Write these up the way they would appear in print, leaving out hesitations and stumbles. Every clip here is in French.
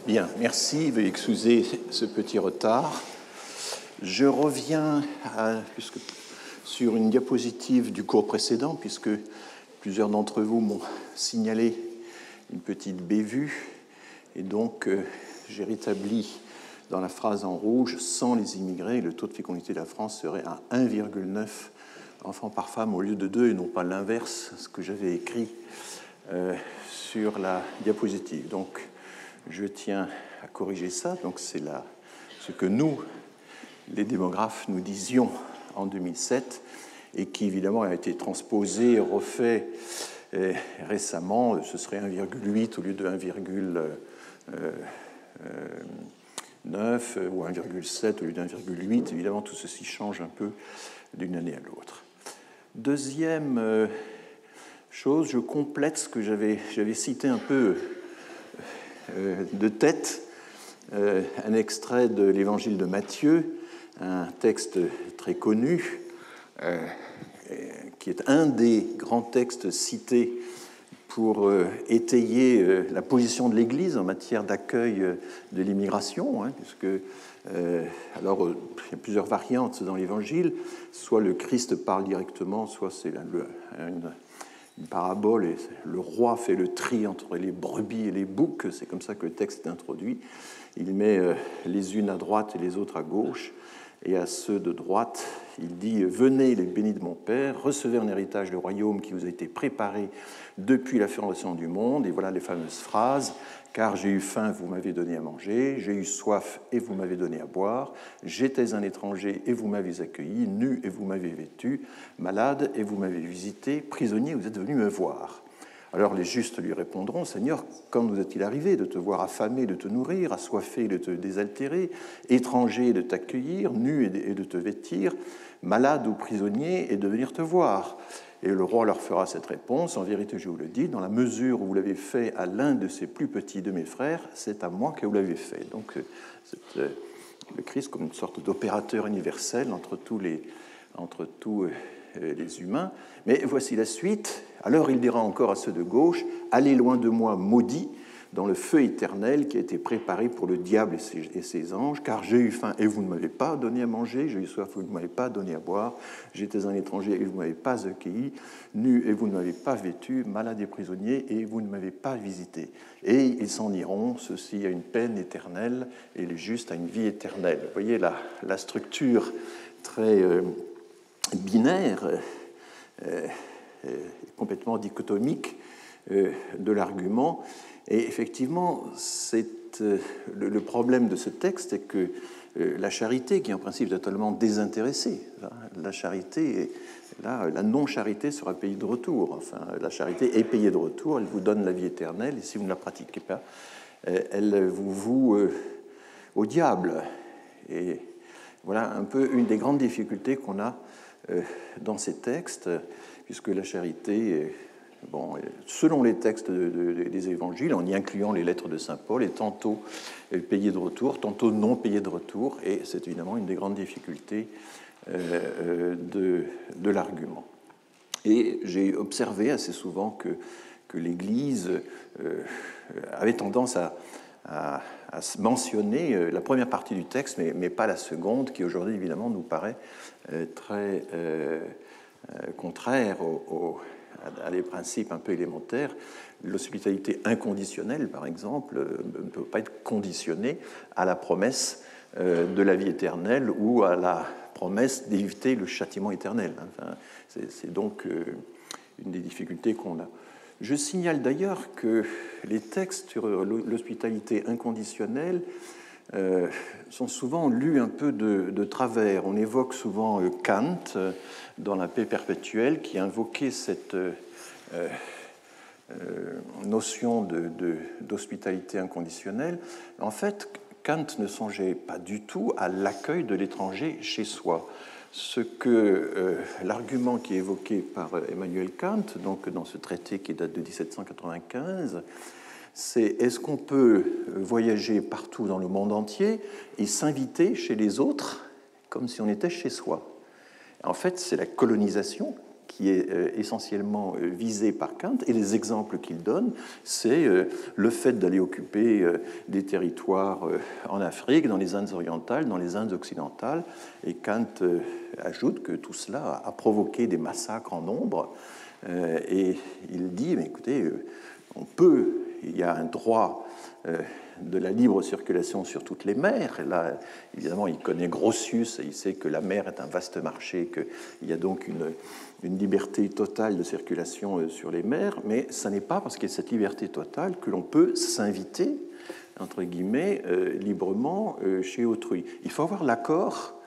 Bien, merci. Veuillez excuser ce petit retard. Je reviens sur une diapositive du cours précédent, puisque plusieurs d'entre vous m'ont signalé une petite bévue. Et donc, j'ai rétabli dans la phrase en rouge, sans les immigrés, le taux de fécondité de la France serait à 1,9 enfants par femme au lieu de 2, et non pas l'inverse, ce que j'avais écrit sur la diapositive. Donc, je tiens à corriger ça. Donc, c'est ce que nous, les démographes, nous disions en 2007 et qui, évidemment, a été transposé, refait récemment. Ce serait 1,8 au lieu de 1,9 ou 1,7 au lieu de 1,8. Évidemment, tout ceci change un peu d'une année à l'autre. Deuxième chose, je complète ce que j'avais cité un peu de tête, un extrait de l'Évangile de Matthieu, un texte très connu, qui est un des grands textes cités pour étayer la position de l'Église en matière d'accueil de l'immigration, puisque alors il y a plusieurs variantes dans l'Évangile, soit le Christ parle directement, soit c'est une parabole, et le roi fait le tri entre les brebis et les boucs, c'est comme ça que le texte est introduit. Il met les unes à droite et les autres à gauche, et à ceux de droite, il dit « Venez, les bénis de mon Père, recevez en héritage le royaume qui vous a été préparé depuis la fondation du monde. » Et voilà les fameuses phrases « Car j'ai eu faim, vous m'avez donné à manger, j'ai eu soif et vous m'avez donné à boire, j'étais un étranger et vous m'avez accueilli, nu et vous m'avez vêtu, malade et vous m'avez visité, prisonnier, vous êtes venu me voir. » Alors les justes lui répondront « Seigneur, quand nous est-il arrivé de te voir affamé, de te nourrir, assoiffé, de te désaltérer, étranger, de t'accueillir, nu et de te vêtir, malade ou prisonnier et de venir te voir ?» Et le roi leur fera cette réponse « En vérité, je vous le dis, dans la mesure où vous l'avez fait à l'un de ces plus petits de mes frères, c'est à moi que vous l'avez fait. » Donc c'est le Christ comme une sorte d'opérateur universel entre tous les humains. Mais voici la suite. Alors il dira encore à ceux de gauche, « Allez loin de moi, maudits, dans le feu éternel qui a été préparé pour le diable et ses anges, car j'ai eu faim et vous ne m'avez pas donné à manger, j'ai eu soif et vous ne m'avez pas donné à boire, j'étais un étranger et vous ne m'avez pas accueilli, nu et vous ne m'avez pas vêtu, malade et prisonnier et vous ne m'avez pas visité. Et ils s'en iront, ceux-ci à une peine éternelle et les justes à une vie éternelle. » Vous voyez la structure très binaire, complètement dichotomique de l'argument. Et effectivement, le problème de ce texte est que la charité, qui est en principe totalement désintéressée, la charité, là, la non-charité sera payée de retour. Enfin, la charité est payée de retour, elle vous donne la vie éternelle, et si vous ne la pratiquez pas, elle vous voue au diable. Et voilà un peu une des grandes difficultés qu'on a dans ces textes, puisque la charité, selon les textes des évangiles, en y incluant les lettres de saint Paul, est tantôt payée de retour, tantôt non payée de retour, et c'est évidemment une des grandes difficultés de l'argument. Et j'ai observé assez souvent que l'Église avait tendance à mentionner la première partie du texte, mais pas la seconde, qui aujourd'hui, évidemment, nous paraît très contraire à des principes un peu élémentaires. L'hospitalité inconditionnelle, par exemple, ne peut pas être conditionnée à la promesse de la vie éternelle ou à la promesse d'éviter le châtiment éternel. Enfin, c'est donc une des difficultés qu'on a. Je signale d'ailleurs que les textes sur l'hospitalité inconditionnelle sont souvent lus un peu de travers. On évoque souvent Kant dans La paix perpétuelle, qui a invoqué cette notion d'hospitalité inconditionnelle. En fait, Kant ne songeait pas du tout à l'accueil de l'étranger chez soi. L'argument qui est évoqué par Emmanuel Kant, donc dans ce traité qui date de 1795, c'est est-ce qu'on peut voyager partout dans le monde entier et s'inviter chez les autres comme si on était chez soi? En fait, c'est la colonisation qui est essentiellement visé par Kant, et les exemples qu'il donne, c'est le fait d'aller occuper des territoires en Afrique, dans les Indes orientales, dans les Indes occidentales, et Kant ajoute que tout cela a provoqué des massacres en nombre, et il dit, mais écoutez, il y a un droit de la libre circulation sur toutes les mers. Et là, évidemment, il connaît Grotius et il sait que la mer est un vaste marché, qu'il y a donc une liberté totale de circulation sur les mers, mais ce n'est pas parce qu'il y a cette liberté totale que l'on peut s'inviter, entre guillemets, librement chez autrui. Il faut avoir l'accord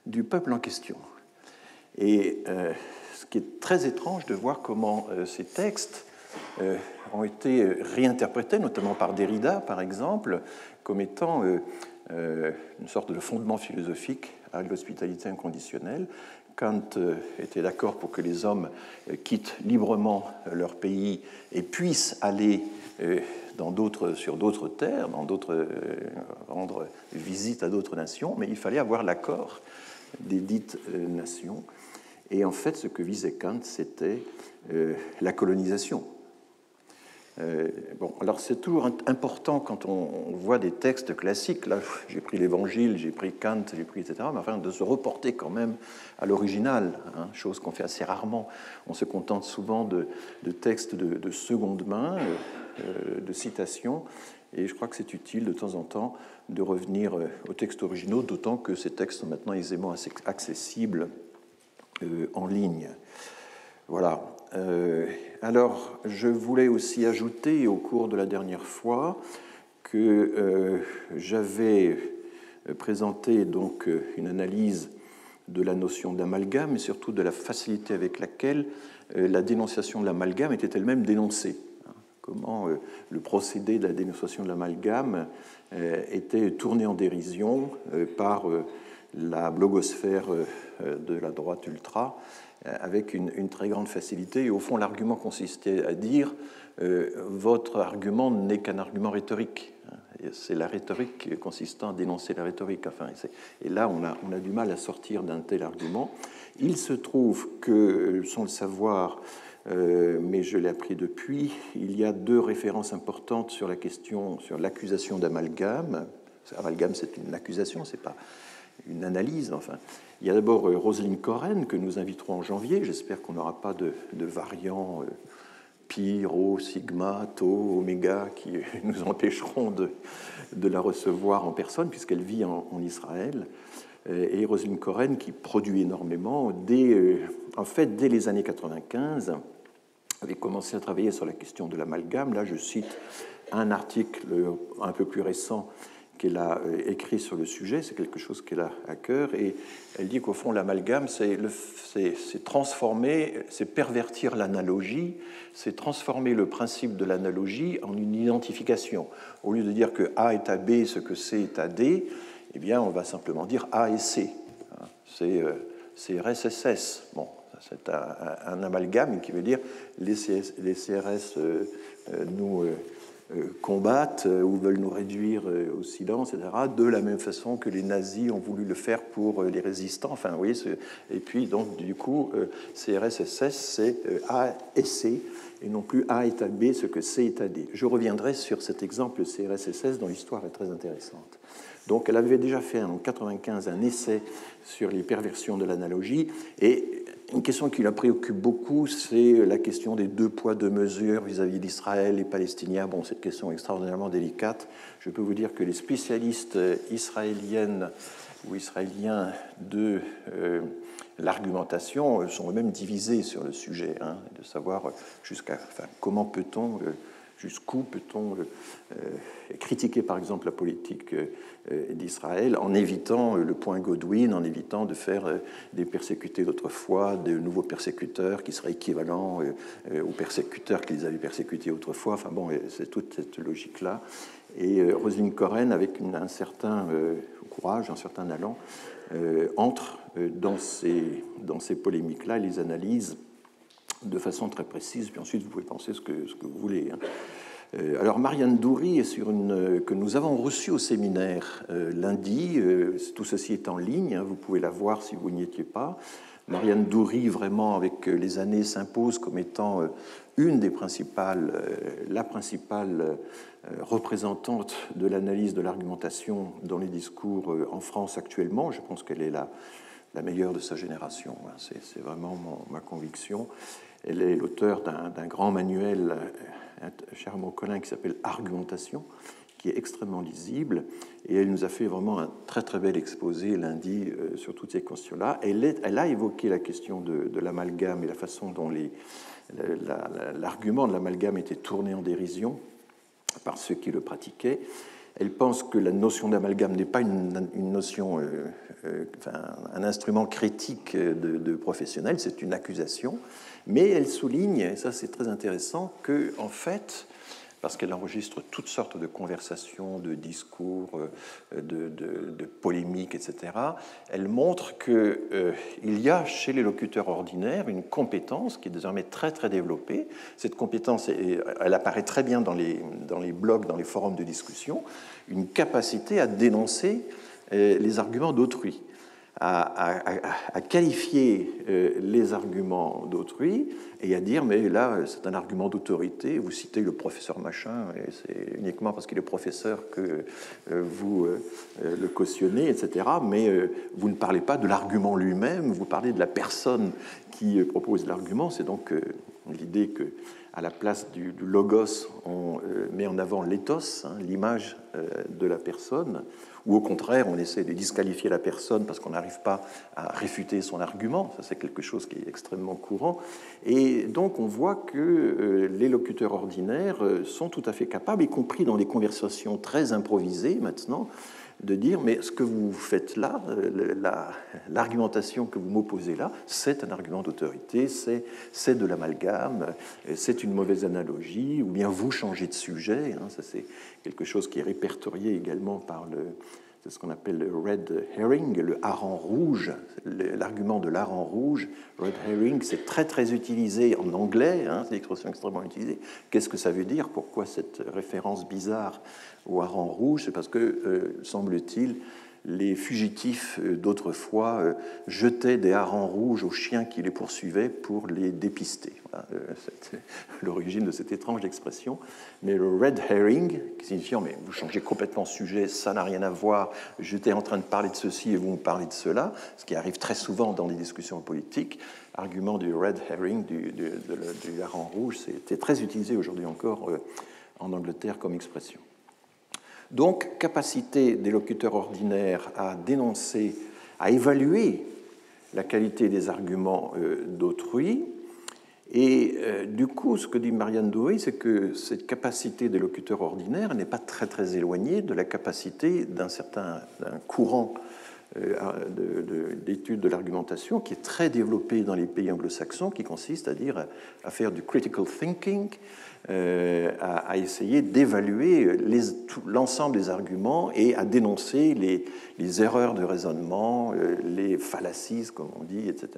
du peuple en question. Et ce qui est très étrange de voir comment ces textes ont été réinterprétés, notamment par Derrida, par exemple, comme étant une sorte de fondement philosophique à l'hospitalité inconditionnelle. Kant était d'accord pour que les hommes quittent librement leur pays et puissent aller sur d'autres terres, rendre visite à d'autres nations, mais il fallait avoir l'accord des dites nations. Et en fait, ce que visait Kant, c'était la colonisation. Alors c'est toujours important quand on voit des textes classiques, là j'ai pris l'Évangile, j'ai pris Kant, j'ai pris etc., mais enfin de se reporter quand même à l'original, chose qu'on fait assez rarement. On se contente souvent de textes de seconde main, de citations, et je crois que c'est utile de temps en temps de revenir aux textes originaux, d'autant que ces textes sont maintenant aisément accessibles en ligne. Voilà. Alors, je voulais aussi ajouter au cours de la dernière fois que j'avais présenté donc une analyse de la notion d'amalgame et surtout de la facilité avec laquelle la dénonciation de l'amalgame était elle-même dénoncée. Comment le procédé de la dénonciation de l'amalgame était tourné en dérision par la blogosphère de la droite ultra, avec une très grande facilité. Et au fond, l'argument consistait à dire votre argument n'est qu'un argument rhétorique. C'est la rhétorique consistant à dénoncer la rhétorique. Enfin, et là, on a du mal à sortir d'un tel argument. Il se trouve que, sans le savoir, mais je l'ai appris depuis, il y a deux références importantes sur la question, sur l'accusation d'amalgame. Amalgame, c'est une accusation, c'est pas une analyse. Enfin, il y a d'abord Roselyne Coren, que nous inviterons en janvier. J'espère qu'on n'aura pas de variants pi, rho, sigma, tau, oméga qui nous empêcheront de la recevoir en personne, puisqu'elle vit en Israël. Et Roselyne Coren, qui produit énormément, dès les années 95, avait commencé à travailler sur la question de l'amalgame. Là, je cite un article un peu plus récent qu'elle a écrit sur le sujet, c'est quelque chose qu'elle a à cœur, et elle dit qu'au fond, l'amalgame, c'est transformer, c'est pervertir l'analogie, c'est transformer le principe de l'analogie en une identification. Au lieu de dire que A est à B, ce que C est à D, eh bien, on va simplement dire A et C. C'est CRS-SS. Bon, c'est un amalgame qui veut dire les CRS nous combattent ou veulent nous réduire au silence, etc., de la même façon que les nazis ont voulu le faire pour les résistants. Enfin, vous voyez, et puis, donc, du coup, CRS-SS, c'est A et C, et non plus A est à B, ce que C est à D. Je reviendrai sur cet exemple CRS-SS dont l'histoire est très intéressante. Donc, elle avait déjà fait en 1995 un essai sur les perversions de l'analogie, et une question qui la préoccupe beaucoup, c'est la question des deux poids, deux mesures vis-à-vis d'Israël et Palestiniens. Bon, cette question est extraordinairement délicate. Je peux vous dire que les spécialistes israéliennes ou israéliens de l'argumentation sont eux-mêmes divisés sur le sujet, de savoir jusqu'où peut-on critiquer, par exemple, la politique d'Israël en évitant le point Godwin, en évitant de faire des persécutés d'autrefois, de nouveaux persécuteurs qui seraient équivalents aux persécuteurs qui les avaient persécutés autrefois. Enfin bon, c'est toute cette logique-là. Et Roselyne Coren, avec un certain courage, un certain allant, entre dans ces polémiques-là, les analyse de façon très précise, puis ensuite vous pouvez penser ce que vous voulez. Alors, Marianne Doury est sur que nous avons reçue au séminaire lundi. Tout ceci est en ligne, hein, vous pouvez la voir si vous n'y étiez pas. Marianne Doury, vraiment, avec les années, s'impose comme étant une des principales, la principale représentante de l'analyse de l'argumentation dans les discours en France actuellement. Je pense qu'elle est la meilleure de sa génération. C'est vraiment ma conviction. Elle est l'auteur d'un grand manuel Charmot-Collin qui s'appelle Argumentation, qui est extrêmement lisible, et elle nous a fait vraiment un très très bel exposé lundi sur toutes ces questions-là. Elle a évoqué la question de l'amalgame et la façon dont l'argument de l'amalgame était tourné en dérision par ceux qui le pratiquaient. Elle pense que la notion d'amalgame n'est pas une notion, un instrument critique de professionnel, c'est une accusation, mais elle souligne, et ça c'est très intéressant, que en fait, parce qu'elle enregistre toutes sortes de conversations, de discours, de polémiques, etc., elle montre qu'il y a chez les locuteurs ordinaires une compétence qui est désormais très, très développée. Cette compétence, elle apparaît très bien dans les blogs, dans les forums de discussion, une capacité à dénoncer les arguments d'autrui, à qualifier les arguments d'autrui et à dire mais là c'est un argument d'autorité, vous citez le professeur machin et c'est uniquement parce qu'il est professeur que vous le cautionnez, etc. Mais vous ne parlez pas de l'argument lui-même, vous parlez de la personne qui propose l'argument. C'est donc l'idée que à la place du logos, on met en avant l'éthos, hein, l'image de la personne, ou au contraire, on essaie de disqualifier la personne parce qu'on n'arrive pas à réfuter son argument. Ça, c'est quelque chose qui est extrêmement courant. Et donc, on voit que les locuteurs ordinaires sont tout à fait capables, y compris dans des conversations très improvisées maintenant, de dire, mais ce que vous faites là, l'argumentation que vous m'opposez là, c'est un argument d'autorité, c'est de l'amalgame, c'est une mauvaise analogie, ou bien vous changez de sujet. Hein, ça, c'est quelque chose qui est répertorié également par c'est ce qu'on appelle le red herring, le hareng rouge, l'argument de l'hareng rouge. Red herring, c'est très très utilisé en anglais, hein, c'est une expression extrêmement utilisée. Qu'est-ce que ça veut dire? Pourquoi cette référence bizarre au hareng rouge? C'est parce que, semble-t-il, les fugitifs d'autrefois jetaient des harengs rouges aux chiens qui les poursuivaient pour les dépister. Voilà, c'est l'origine de cette étrange expression. Mais le red herring, qui signifie mais vous changez complètement de sujet, ça n'a rien à voir, j'étais en train de parler de ceci et vous me parlez de cela, ce qui arrive très souvent dans les discussions politiques. Argument du red herring, du hareng rouge, c'était très utilisé aujourd'hui encore en Angleterre comme expression. Donc, capacité des locuteurs ordinaires à dénoncer, à évaluer la qualité des arguments d'autrui. Et du coup, ce que dit Marianne Doury, c'est que cette capacité des locuteurs ordinaires n'est pas très très éloignée de la capacité d'un courant d'études de l'argumentation qui est très développé dans les pays anglo-saxons, qui consiste à faire du critical thinking, à essayer d'évaluer l'ensemble des arguments et à dénoncer les erreurs de raisonnement, les fallacies, comme on dit, etc.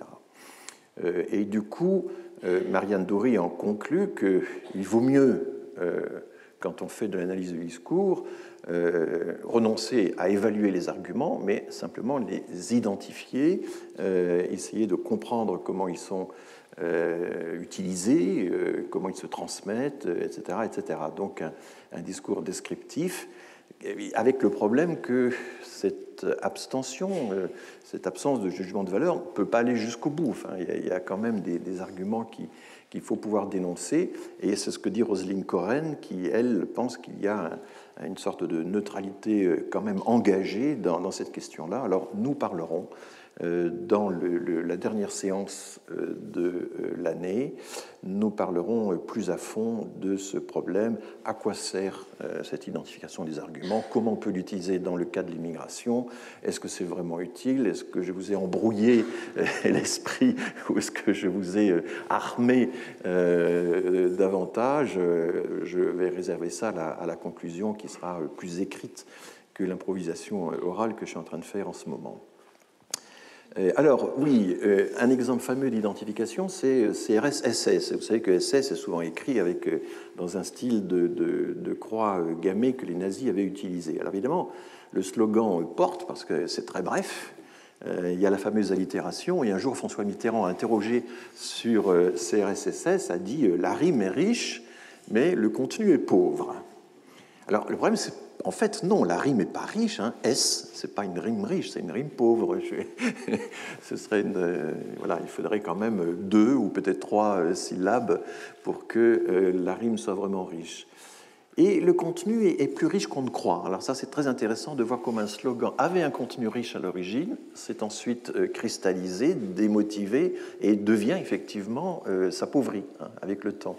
Et du coup, Marianne Doury en conclut qu'il vaut mieux, quand on fait de l'analyse du discours, renoncer à évaluer les arguments, mais simplement les identifier, essayer de comprendre comment ils sont utilisés, comment ils se transmettent, etc. etc. Donc un discours descriptif, avec le problème que cette abstention, cette absence de jugement de valeur ne peut pas aller jusqu'au bout. Enfin, il y a quand même des arguments qu'il faut pouvoir dénoncer, et c'est ce que dit Roselyne Coren, qui, elle, pense qu'il y a une sorte de neutralité quand même engagée dans cette question-là. Alors, nous parlerons dans la dernière séance de l'année, nous parlerons plus à fond de ce problème. À quoi sert cette identification des arguments? Comment on peut l'utiliser dans le cas de l'immigration? Est-ce que c'est vraiment utile? Est-ce que je vous ai embrouillé l'esprit ou est-ce que je vous ai armé davantage? Je vais réserver ça à la conclusion qui sera plus écrite que l'improvisation orale que je suis en train de faire en ce moment. Alors, oui, un exemple fameux d'identification, c'est CRS-SS. Vous savez que SS est souvent écrit dans un style de croix gammée que les nazis avaient utilisé. Alors, évidemment, le slogan porte parce que c'est très bref. Il y a la fameuse allitération, et un jour, François Mitterrand, interrogé sur CRS-SS, a dit « La rime est riche, mais le contenu est pauvre ». Alors, le problème, c'est en fait, non, la rime n'est pas riche. Hein. S, ce n'est pas une rime riche, c'est une rime pauvre. Ce serait voilà, il faudrait quand même 2 ou peut-être 3 syllabes pour que la rime soit vraiment riche. Et le contenu est plus riche qu'on ne croit. Alors ça, c'est très intéressant de voir comment un slogan avait un contenu riche à l'origine, s'est ensuite cristallisé, démotivé, et devient effectivement s'appauvrit avec le temps.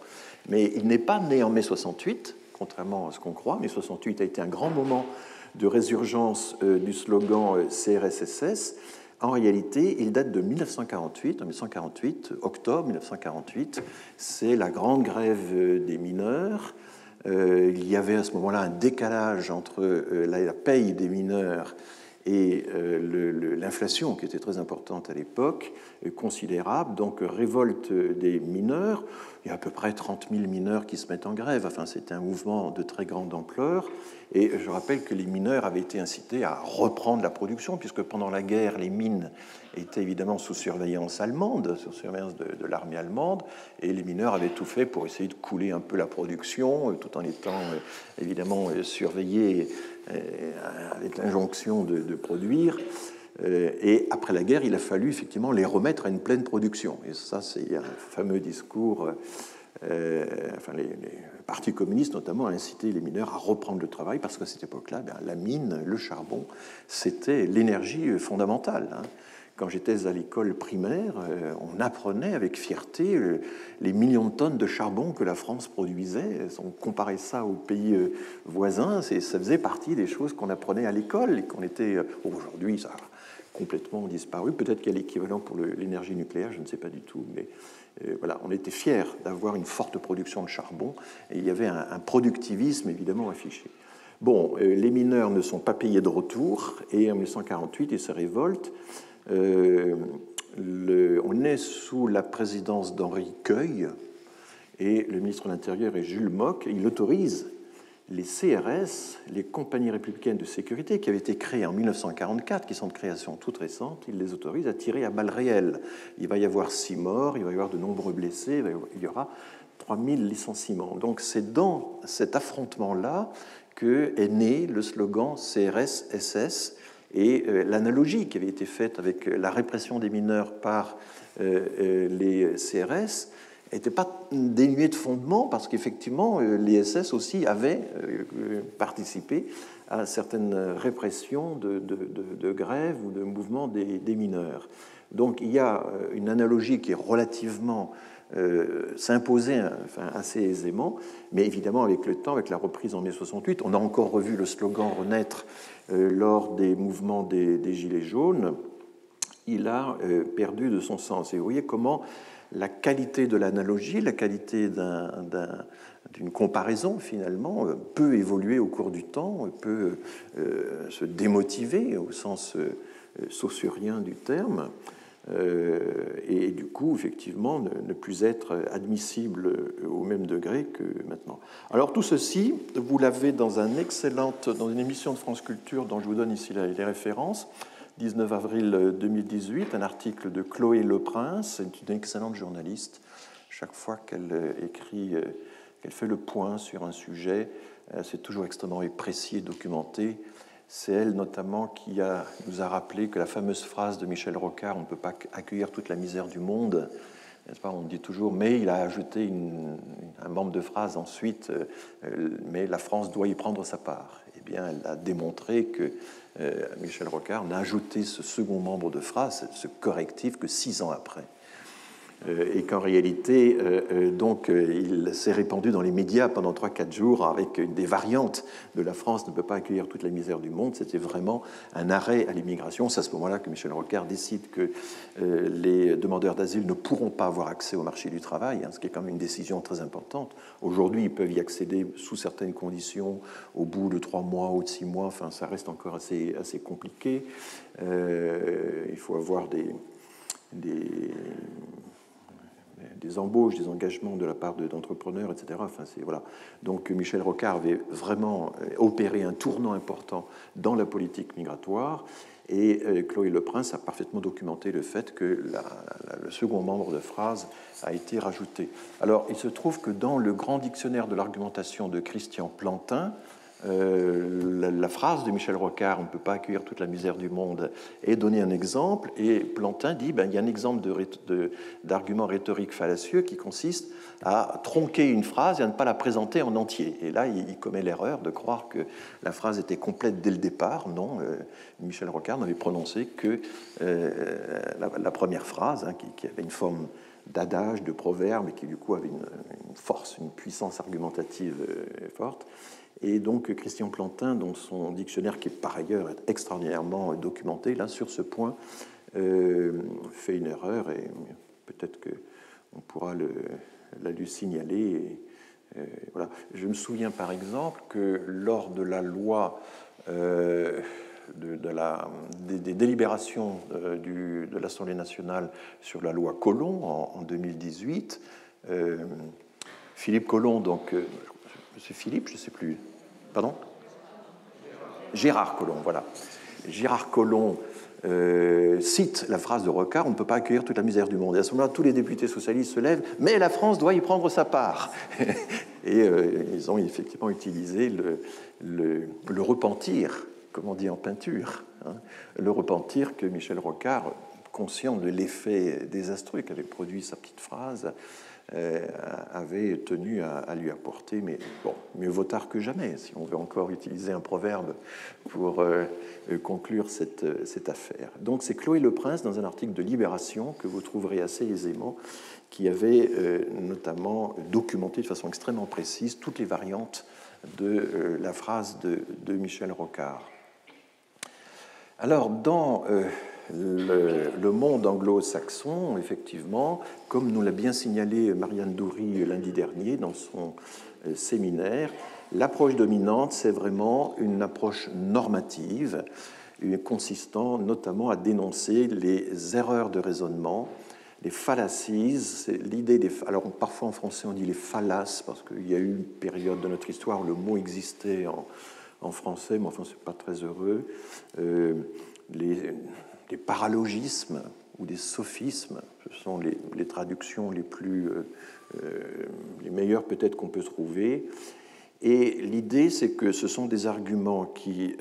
Mais il n'est pas né en mai 68, contrairement à ce qu'on croit. Mai 68 a été un grand moment de résurgence du slogan CRSSS. En réalité, il date de 1948. En 1948, octobre 1948, c'est la grande grève des mineurs. Il y avait à ce moment-là un décalage entre la paye des mineurs et l'inflation, qui était très importante à l'époque, considérable. Donc, révolte des mineurs. Il y a à peu près 30 000 mineurs qui se mettent en grève. Enfin, c'est un mouvement de très grande ampleur. Et je rappelle que les mineurs avaient été incités à reprendre la production, puisque pendant la guerre, les mines étaient évidemment sous surveillance allemande, sous surveillance de l'armée allemande, et les mineurs avaient tout fait pour essayer de couler un peu la production, tout en étant évidemment surveillés avec l'injonction de produire. Et après la guerre, il a fallu effectivement les remettre à une pleine production. Et ça, c'est un fameux discours. Enfin, les partis communistes, notamment, ont incité les mineurs à reprendre le travail parce qu'à cette époque-là, la mine, le charbon, c'était l'énergie fondamentale. Hein. Quand j'étais à l'école primaire, on apprenait avec fierté les millions de tonnes de charbon que la France produisait. On comparait ça aux pays voisins. Ça faisait partie des choses qu'on apprenait à l'école et qu'on était... Aujourd'hui, ça a complètement disparu. Peut-être qu'il y a l'équivalent pour l'énergie nucléaire, je ne sais pas du tout. Mais voilà, on était fiers d'avoir une forte production de charbon et il y avait un productivisme évidemment affiché. Bon, les mineurs ne sont pas payés de retour et en 1948, ils se révoltent. On est sous la présidence d'Henri Queuille et le ministre de l'Intérieur est Jules Mock. Il autorise les CRS, les compagnies républicaines de sécurité, qui avaient été créées en 1944, qui sont de création toute récente, il les autorise à tirer à balles réelles. Il va y avoir 6 morts, il va y avoir de nombreux blessés, il y aura 3000 licenciements. Donc c'est dans cet affrontement-là qu'est né le slogan CRS-SS, et l'analogie qui avait été faite avec la répression des mineurs par les CRS n'était pas dénuée de fondement parce qu'effectivement, les SS aussi avaient participé à certaines répressions de grèves ou de mouvements des mineurs. Donc il y a une analogie qui est relativement s'imposait assez aisément, mais évidemment avec le temps, avec la reprise en mai 68, on a encore revu le slogan renaître lors des mouvements des Gilets jaunes. Il a perdu de son sens. Et vous voyez comment la qualité de l'analogie, la qualité d'une comparaison finalement peut évoluer au cours du temps, peut se démotiver au sens saussurien du terme. Et du coup, effectivement, ne plus être admissible au même degré que maintenant. Alors tout ceci, vous l'avez dans une émission de France Culture dont je vous donne ici les références, 19 avril 2018, un article de Chloé Leprince, c'est une excellente journaliste. Chaque fois qu'elle écrit, qu'elle fait le point sur un sujet, c'est toujours extrêmement précis et documenté. C'est elle notamment qui nous a rappelé que la fameuse phrase de Michel Rocard, on ne peut pas accueillir toute la misère du monde, n'est-ce pas, on dit toujours, mais il a ajouté un membre de phrase ensuite, mais la France doit y prendre sa part. Eh bien, elle a démontré que Michel Rocard n'a ajouté ce second membre de phrase, ce correctif, que 6 ans après. et qu'en réalité, il s'est répandu dans les médias pendant 3-4 jours avec des variantes de la France ne peut pas accueillir toute la misère du monde. C'était vraiment un arrêt à l'immigration. C'est à ce moment-là que Michel Rocard décide que les demandeurs d'asile ne pourront pas avoir accès au marché du travail, ce qui est quand même une décision très importante. Aujourd'hui, ils peuvent y accéder sous certaines conditions au bout de 3 mois ou de 6 mois. Enfin, ça reste encore assez compliqué. Il faut avoir des embauches, des engagements de la part d'entrepreneurs, etc. Enfin, voilà. Donc Michel Rocard avait vraiment opéré un tournant important dans la politique migratoire, et Chloé Leprince a parfaitement documenté le fait que le second membre de phrase a été rajouté. Alors, il se trouve que dans le grand dictionnaire de l'argumentation de Christian Plantin, la phrase de Michel Rocard, on ne peut pas accueillir toute la misère du monde, est donné un exemple, et Plantin dit il y a un exemple d'argument rhétorique fallacieux qui consiste à tronquer une phrase et à ne pas la présenter en entier. Et là, il commet l'erreur de croire que la phrase était complète dès le départ. Non, Michel Rocard n'avait prononcé que la première phrase, qui avait une forme d'adage, de proverbe, et qui du coup avait une force, une puissance argumentative forte. Et donc Christian Plantin, dans son dictionnaire, qui est par ailleurs extraordinairement documenté, là, sur ce point, fait une erreur, et peut-être qu'on pourra la lui signaler. Voilà. Je me souviens par exemple que lors de la loi des délibérations de l'Assemblée nationale sur la loi Collomb en 2018, Philippe Collomb, donc c'est Philippe, je ne sais plus. Pardon ? Gérard Collomb, voilà. Gérard Collomb cite la phrase de Rocard, on ne peut pas accueillir toute la misère du monde. Et à ce moment-là, tous les députés socialistes se lèvent, mais la France doit y prendre sa part. Et ils ont effectivement utilisé le repentir, comme on dit en peinture, le repentir que Michel Rocard, conscient de l'effet désastreux qu'avait produit sa petite phrase, avait tenu à lui apporter, mais bon, mieux vaut tard que jamais, si on veut encore utiliser un proverbe pour conclure cette affaire. Donc c'est Chloé Leprince, dans un article de Libération, que vous trouverez assez aisément, qui avait notamment documenté de façon extrêmement précise toutes les variantes de la phrase de Michel Rocard. Alors, dans le monde anglo-saxon, effectivement, comme nous l'a bien signalé Marianne Doury lundi dernier dans son séminaire, l'approche dominante, c'est vraiment une approche normative, consistant notamment à dénoncer les erreurs de raisonnement, les fallacies, l'idée des... Alors, parfois en français, on dit les fallaces, parce qu'il y a eu une période de notre histoire où le mot existait en français, mais enfin, c'est pas très heureux. Les paralogismes ou des sophismes, ce sont les traductions les meilleures peut-être qu'on peut trouver. Et l'idée, c'est que ce sont des arguments qui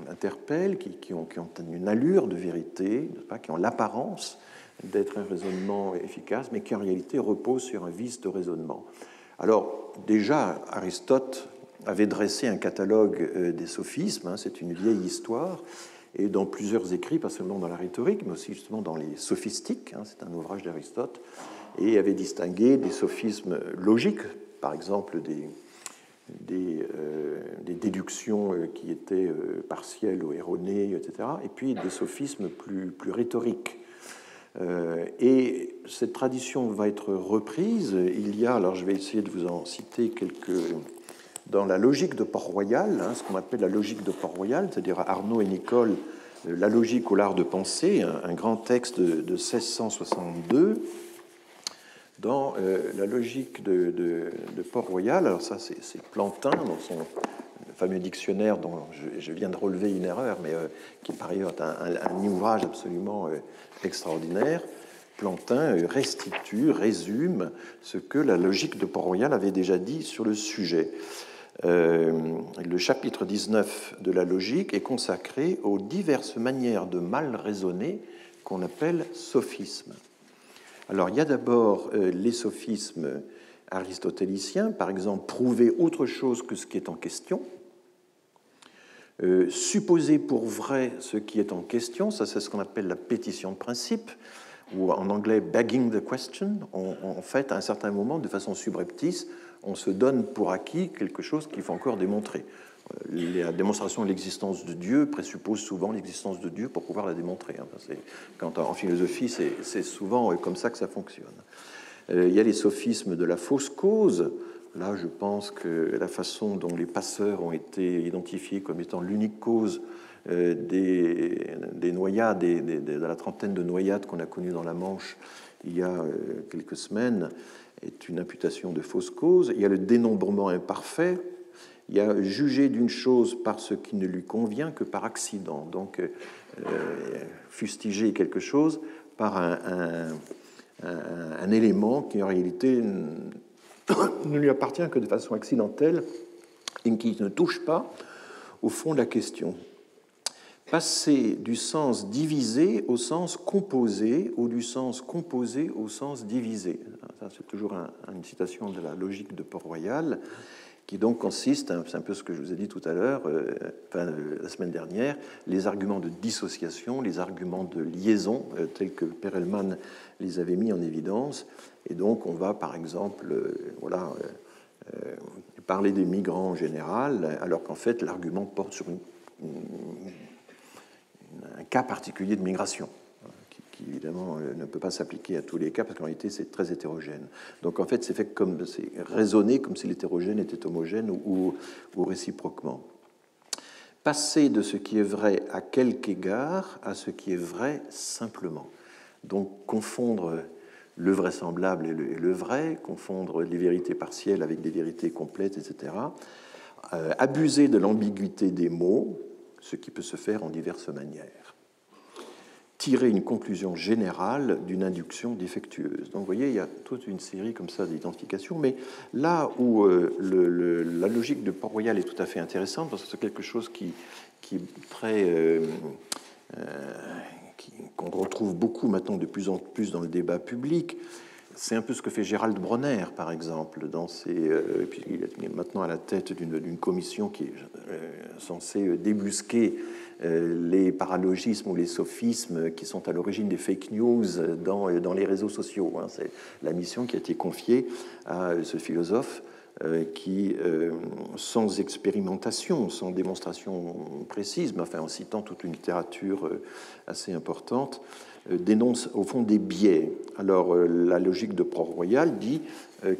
interpellent, qui ont une allure de vérité, qui ont l'apparence d'être un raisonnement efficace, mais qui en réalité reposent sur un vice de raisonnement. Alors, déjà, Aristote avait dressé un catalogue des sophismes, c'est une vieille histoire, et dans plusieurs écrits, pas seulement dans la rhétorique, mais aussi justement dans les sophistiques, c'est un ouvrage d'Aristote, et avait distingué des sophismes logiques, par exemple des déductions qui étaient partielles ou erronées, etc., et puis des sophismes plus rhétoriques. Et cette tradition va être reprise. Il y a, alors je vais essayer de vous en citer quelques... Dans la logique de Port-Royal, ce qu'on appelle la logique de Port-Royal, c'est-à-dire Arnaud et Nicole, La logique ou l'art de penser, un grand texte de 1662. Dans la logique de Port-Royal, alors ça c'est Plantin dans son fameux dictionnaire dont je viens de relever une erreur, mais qui par ailleurs est un ouvrage absolument extraordinaire. Plantin résume ce que la logique de Port-Royal avait déjà dit sur le sujet. Le chapitre 19 de la logique est consacré aux diverses manières de mal raisonner qu'on appelle sophismes. Alors, il y a d'abord les sophismes aristotéliciens, par exemple, prouver autre chose que ce qui est en question, supposer pour vrai ce qui est en question, ça c'est ce qu'on appelle la pétition de principe. ou en anglais begging the question. En fait, à un certain moment, de façon subreptice, on se donne pour acquis quelque chose qu'il faut encore démontrer. La démonstration de l'existence de Dieu présuppose souvent l'existence de Dieu pour pouvoir la démontrer. En philosophie, c'est souvent comme ça que ça fonctionne. Il y a les sophismes de la fausse cause. Là, je pense que la façon dont les passeurs ont été identifiés comme étant l'unique cause des noyades, de la trentaine de noyades qu'on a connues dans la Manche il y a quelques semaines, est une imputation de fausse cause. Il y a le dénombrement imparfait. Il y a juger d'une chose par ce qui ne lui convient que par accident. Donc, fustiger quelque chose par un élément qui, en réalité, ne lui appartient que de façon accidentelle et qui ne touche pas au fond de la question. Passer du sens divisé au sens composé ou du sens composé au sens divisé. Ça, c'est toujours une citation de la logique de Port-Royal, qui donc consiste, c'est un peu ce que je vous ai dit tout à l'heure, la semaine dernière, les arguments de dissociation, les arguments de liaison, tels que Perelman les avait mis en évidence. Et donc on va, par exemple, parler des migrants en général, alors qu'en fait l'argument porte sur un cas particulier de migration, qui évidemment ne peut pas s'appliquer à tous les cas, parce qu'en réalité c'est très hétérogène. Donc en fait c'est raisonné comme si l'hétérogène était homogène ou réciproquement. Passer de ce qui est vrai à quelque égard à ce qui est vrai simplement. Donc confondre le vraisemblable et le vrai, confondre les vérités partielles avec des vérités complètes, etc. Abuser de l'ambiguïté des mots, ce qui peut se faire en diverses manières. Tirer une conclusion générale d'une induction défectueuse. Donc vous voyez, il y a toute une série comme ça d'identifications, mais là où la logique de Port-Royal est tout à fait intéressante, parce que c'est quelque chose qui est très... qu'on retrouve beaucoup maintenant de plus en plus dans le débat public. C'est un peu ce que fait Gérald Bronner, par exemple, puis il est maintenant à la tête d'une commission qui est censée débusquer les paralogismes ou les sophismes qui sont à l'origine des fake news dans les réseaux sociaux. C'est la mission qui a été confiée à ce philosophe qui, sans expérimentation, sans démonstration précise, mais enfin en citant toute une littérature assez importante, dénonce au fond des biais. Alors la logique de Port-Royal dit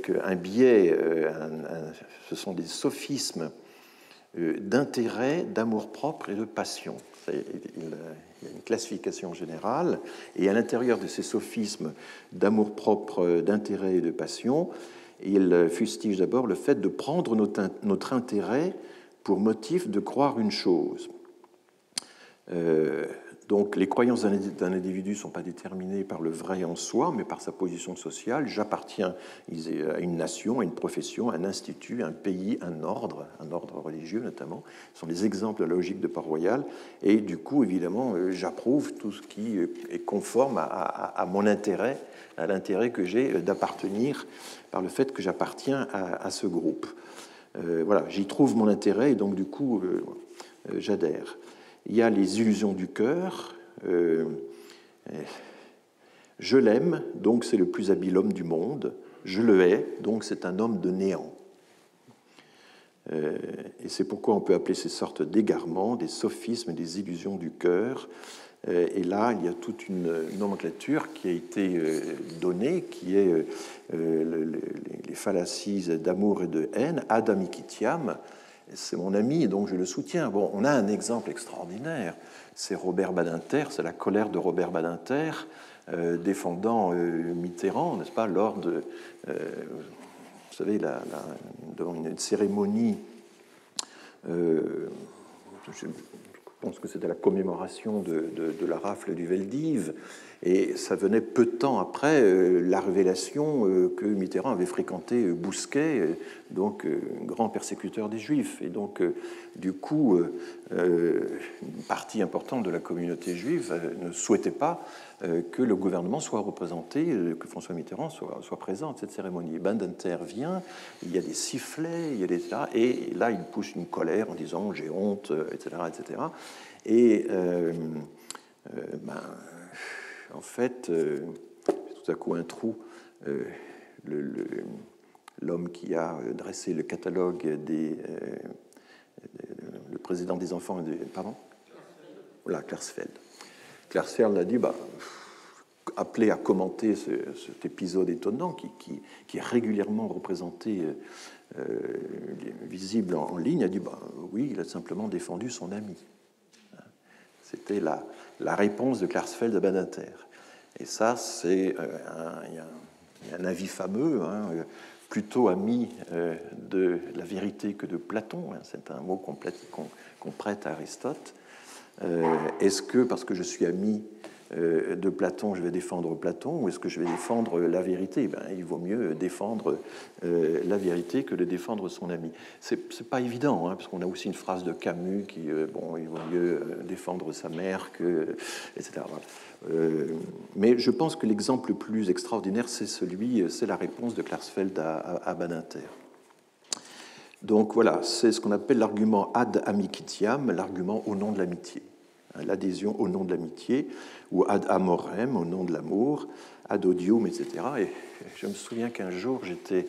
qu'un biais, ce sont des sophismes d'intérêt, d'amour-propre et de passion. Il y a une classification générale, et à l'intérieur de ces sophismes d'amour-propre, d'intérêt et de passion, il fustige d'abord le fait de prendre notre intérêt pour motif de croire une chose. Donc les croyances d'un individu ne sont pas déterminées par le vrai en soi, mais par sa position sociale. J'appartiens à une nation, à une profession, à un institut, à un pays, un ordre religieux notamment. Ce sont les exemples de la logique de Port-Royal. Et du coup, évidemment, j'approuve tout ce qui est conforme à mon intérêt, à l'intérêt que j'ai d'appartenir par le fait que j'appartiens à ce groupe. Voilà, j'y trouve mon intérêt et donc du coup, j'adhère. Il y a les illusions du cœur. Je l'aime, donc c'est le plus habile homme du monde. Je le hais, donc c'est un homme de néant. Et c'est pourquoi on peut appeler ces sortes d'égarements des sophismes, des illusions du cœur. Et là, il y a toute une nomenclature qui a été donnée, qui est les fallacies d'amour et de haine, ad amicitiam. C'est mon ami, donc je le soutiens. Bon, on a un exemple extraordinaire, c'est Robert Badinter, c'est la colère de Robert Badinter défendant Mitterrand, n'est-ce pas, lors de, vous savez, devant une cérémonie, je pense que c'était la commémoration de la rafle du Veldiv, et ça venait peu de temps après la révélation que Mitterrand avait fréquenté Bousquet, donc grand persécuteur des Juifs. Et donc, du coup, une partie importante de la communauté juive ne souhaitait pas que le gouvernement soit représenté, que François Mitterrand soit présent à cette cérémonie. Et Badinter vient, il y a des sifflets, il y a des... Et là, il pousse une colère en disant « j'ai honte », etc., etc. Et en fait, tout à coup un trou. L'homme qui a dressé le catalogue le président des enfants, pardon, voilà, Klarsfeld. Klarsfeld a dit, appelé à commenter cet épisode étonnant qui est régulièrement représenté, visible en ligne, a dit, oui, il a simplement défendu son ami. C'était la réponse de Klarsfeld à Badinter. Et ça, il y a un avis fameux, plutôt ami de la vérité que de Platon. C'est un mot qu'on prête à Aristote. Est-ce que, parce que je suis ami de Platon, je vais défendre Platon, ou est-ce que je vais défendre la vérité? Il vaut mieux défendre la vérité que de défendre son ami. C'est pas évident, parce qu'on a aussi une phrase de Camus qui, il vaut mieux défendre sa mère que, etc. Mais je pense que l'exemple le plus extraordinaire, c'est la réponse de Klarsfeld à Badinter. Donc voilà, c'est ce qu'on appelle l'argument ad amicitiam, l'argument au nom de l'amitié. L'adhésion au nom de l'amitié, ou ad amorem, au nom de l'amour, ad odium, etc. Et je me souviens qu'un jour, j'étais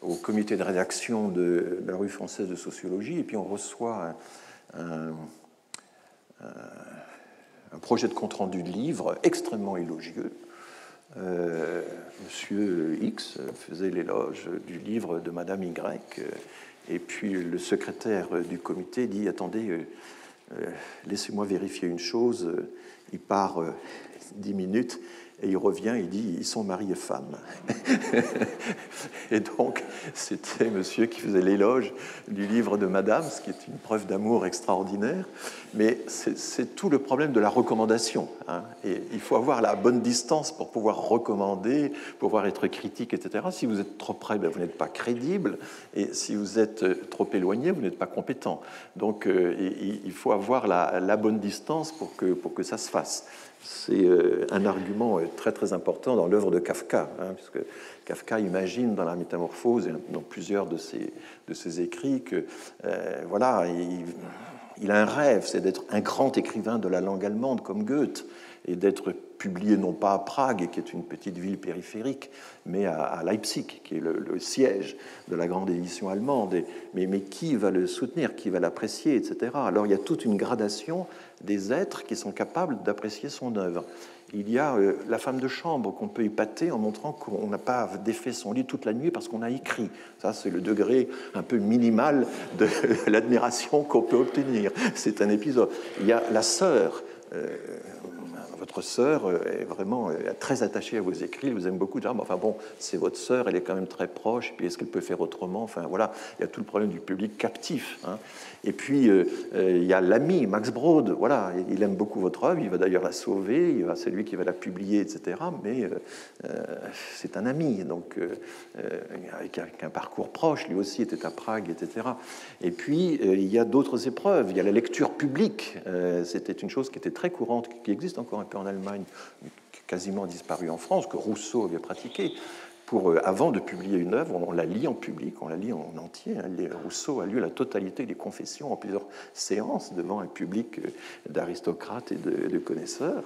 au comité de rédaction de la Revue française de sociologie, et puis on reçoit un projet de compte-rendu de livre extrêmement élogieux. Monsieur X faisait l'éloge du livre de Madame Y, et puis le secrétaire du comité dit « Attendez, laissez-moi vérifier une chose. » Il part 10 minutes et il revient, il dit « Ils sont mari et femme. » Et donc, c'était monsieur qui faisait l'éloge du livre de Madame, ce qui est une preuve d'amour extraordinaire. Mais c'est tout le problème de la recommandation. Et il faut avoir la bonne distance pour pouvoir recommander, pour pouvoir être critique, etc. Si vous êtes trop près, vous n'êtes pas crédible. Et si vous êtes trop éloigné, vous n'êtes pas compétent. Donc, il faut avoir la bonne distance pour que ça se fasse. C'est un argument très très important dans l'œuvre de Kafka, puisque Kafka imagine dans la Métamorphose et dans plusieurs de ses écrits que voilà, il a un rêve, c'est d'être un grand écrivain de la langue allemande comme Goethe et d'être publié non pas à Prague, qui est une petite ville périphérique, mais à Leipzig, qui est le siège de la grande édition allemande. Mais qui va le soutenir, qui va l'apprécier, etc. Alors il y a toute une gradation des êtres qui sont capables d'apprécier son œuvre. Il y a la femme de chambre qu'on peut épater en montrant qu'on n'a pas défait son lit toute la nuit parce qu'on a écrit. Ça, c'est le degré un peu minimal de l'admiration qu'on peut obtenir. C'est un épisode. Il y a la sœur. Votre sœur est vraiment très attachée à vos écrits, elle vous aime beaucoup. Enfin bon, c'est votre sœur, elle est quand même très proche, puis est-ce qu'elle peut faire autrement? Enfin voilà, il y a tout le problème du public captif. Et puis, il y a l'ami, Max Brod, voilà, il aime beaucoup votre œuvre, il va d'ailleurs la sauver, c'est lui qui va la publier, etc. Mais c'est un ami, donc avec un parcours proche, lui aussi était à Prague, etc. Et puis, il y a d'autres épreuves, il y a la lecture publique, c'était une chose qui était très courante, qui existe encore un peu en Allemagne, qui a quasiment disparu en France, que Rousseau avait pratiqué. Avant de publier une œuvre, on la lit en public, on la lit en entier. Rousseau a lu la totalité des Confessions en plusieurs séances devant un public d'aristocrates et de connaisseurs.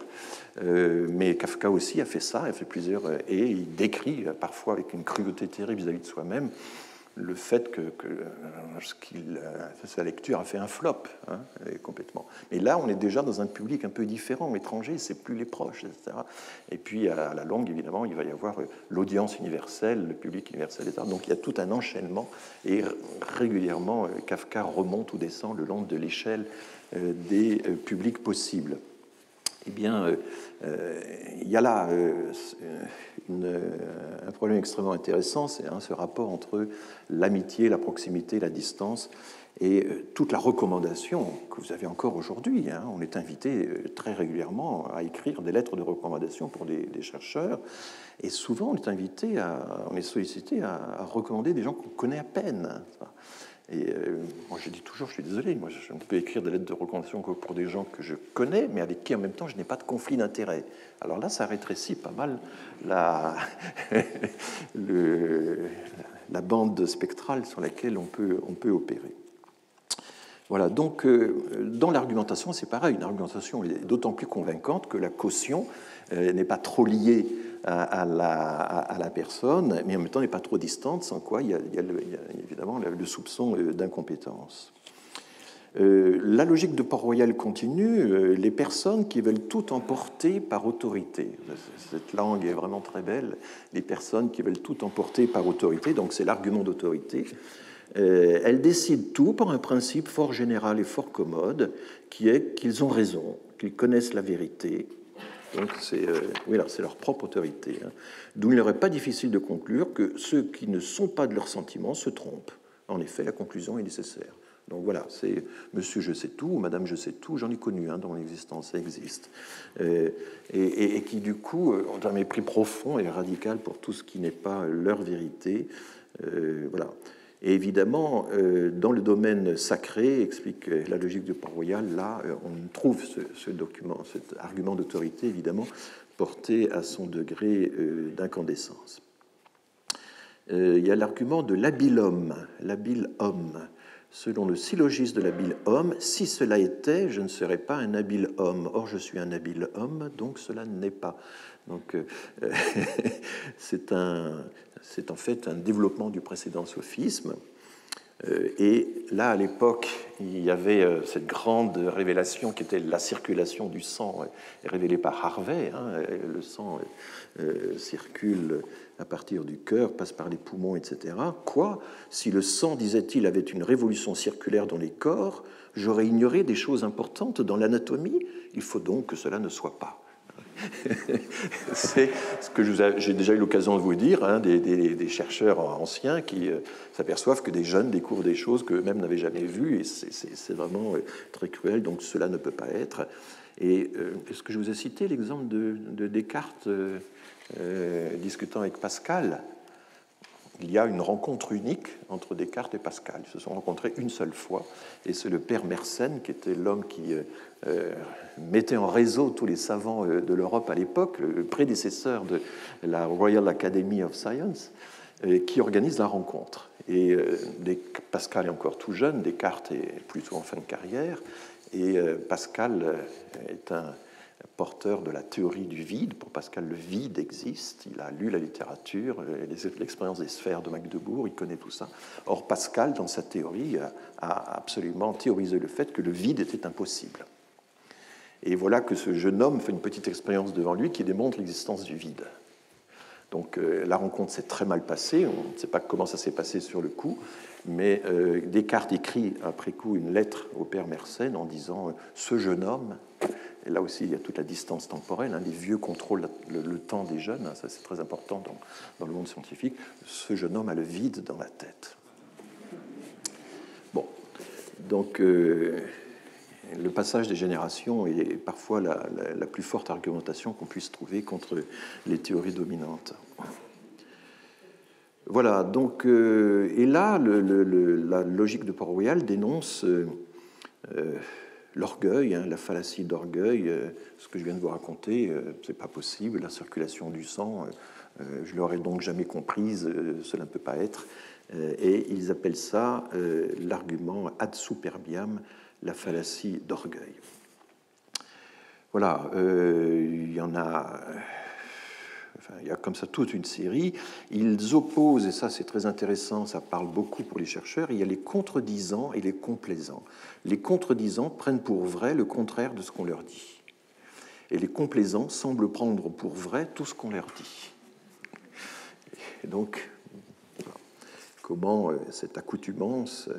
Mais Kafka aussi a fait ça, il a fait plusieurs, et il décrit parfois avec une cruauté terrible vis-à-vis de soi-même le fait que sa lecture a fait un flop, complètement. Mais là, on est déjà dans un public un peu différent, étranger, c'est plus les proches, etc. Et puis, à la longue, évidemment, il va y avoir l'audience universelle, le public universel, etc. Donc, il y a tout un enchaînement, et régulièrement, Kafka remonte ou descend le long de l'échelle des publics possibles. Eh bien, il y a là un problème extrêmement intéressant, c'est ce rapport entre l'amitié, la proximité, la distance et toute la recommandation que vous avez encore aujourd'hui. On est invité très régulièrement à écrire des lettres de recommandation pour des chercheurs, et souvent on est sollicité à recommander des gens qu'on connaît à peine. Et moi, je dis toujours, je suis désolé, moi, je ne peux écrire des lettres de recommandation que pour des gens que je connais, mais avec qui, en même temps, je n'ai pas de conflit d'intérêt. Alors là, ça rétrécit pas mal la bande spectrale sur laquelle on peut opérer. Voilà, donc dans l'argumentation, c'est pareil, une argumentation est d'autant plus convaincante que la caution n'est pas trop liée à la personne, mais en même temps n'est pas trop distante, sans quoi il y a évidemment le soupçon d'incompétence. La logique de Port-Royal continue, les personnes qui veulent tout emporter par autorité. Cette langue est vraiment très belle, les personnes qui veulent tout emporter par autorité, donc c'est l'argument d'autorité. Elles décident tout par un principe fort général et fort commode, qui est qu'ils ont raison, qu'ils connaissent la vérité. Donc c'est leur propre autorité. D'où il n'est pas difficile de conclure que ceux qui ne sont pas de leurs sentiments se trompent. En effet, la conclusion est nécessaire. Donc voilà, c'est monsieur je sais tout ou madame je sais tout, j'en ai connu dans l'existence, ça existe. Et qui du coup ont un mépris profond et radical pour tout ce qui n'est pas leur vérité. Voilà. Et évidemment, dans le domaine sacré, explique la logique de Port-Royal, là, on trouve ce document, cet argument d'autorité, évidemment, porté à son degré d'incandescence. Il y a l'argument de l'habile homme, Selon le syllogisme de l'habile homme, si cela était, je ne serais pas un habile homme. Or, je suis un habile homme, donc cela n'est pas. Donc, c'est en fait un développement du précédent sophisme. Et là, à l'époque, il y avait cette grande révélation qui était la circulation du sang révélée par Harvey. Le sang circule à partir du cœur, passe par les poumons, etc. Quoi ? Si le sang, disait-il, avait une révolution circulaire dans les corps, j'aurais ignoré des choses importantes dans l'anatomie. Il faut donc que cela ne soit pas. C'est ce que j'ai déjà eu l'occasion de vous dire, des chercheurs anciens qui s'aperçoivent que des jeunes découvrent des choses qu'eux-mêmes n'avaient jamais vues, et c'est vraiment très cruel, donc cela ne peut pas être. Et est-ce que je vous ai cité l'exemple de Descartes discutant avec Pascal? Il y a une rencontre unique entre Descartes et Pascal. Ils se sont rencontrés une seule fois, et c'est le père Mersenne, qui était l'homme qui mettait en réseau tous les savants de l'Europe à l'époque, le prédécesseur de la Royal Academy of Science, qui organise la rencontre. Et Pascal est encore tout jeune, Descartes est plutôt en fin de carrière, et Pascal est un porteur de la théorie du vide. Pour Pascal, le vide existe. Il a lu la littérature, l'expérience des sphères de Magdebourg, il connaît tout ça. Or, Pascal, dans sa théorie, a absolument théorisé le fait que le vide était impossible. Et voilà que ce jeune homme fait une petite expérience devant lui qui démontre l'existence du vide. Donc la rencontre s'est très mal passée, on ne sait pas comment ça s'est passé sur le coup, mais Descartes écrit après coup une lettre au père Mersenne en disant « ce jeune homme », et là aussi il y a toute la distance temporelle, les vieux contrôlent le temps des jeunes, ça c'est très important dans le monde scientifique, ce jeune homme a le vide dans la tête. Bon, donc le passage des générations est parfois la plus forte argumentation qu'on puisse trouver contre les théories dominantes. Voilà, donc, et là, la logique de Port-Royal dénonce l'orgueil, la fallacie d'orgueil. Ce que je viens de vous raconter, c'est pas possible, la circulation du sang, je l'aurais donc jamais comprise, cela ne peut pas être. Et ils appellent ça l'argument ad superbiam, la fallacie d'orgueil. Voilà, il y en a... Enfin, il y a comme ça toute une série. Ils opposent, et ça c'est très intéressant, ça parle beaucoup pour les chercheurs, il y a les contredisants et les complaisants. Les contredisants prennent pour vrai le contraire de ce qu'on leur dit. Et les complaisants semblent prendre pour vrai tout ce qu'on leur dit. Et donc, comment cette accoutumance...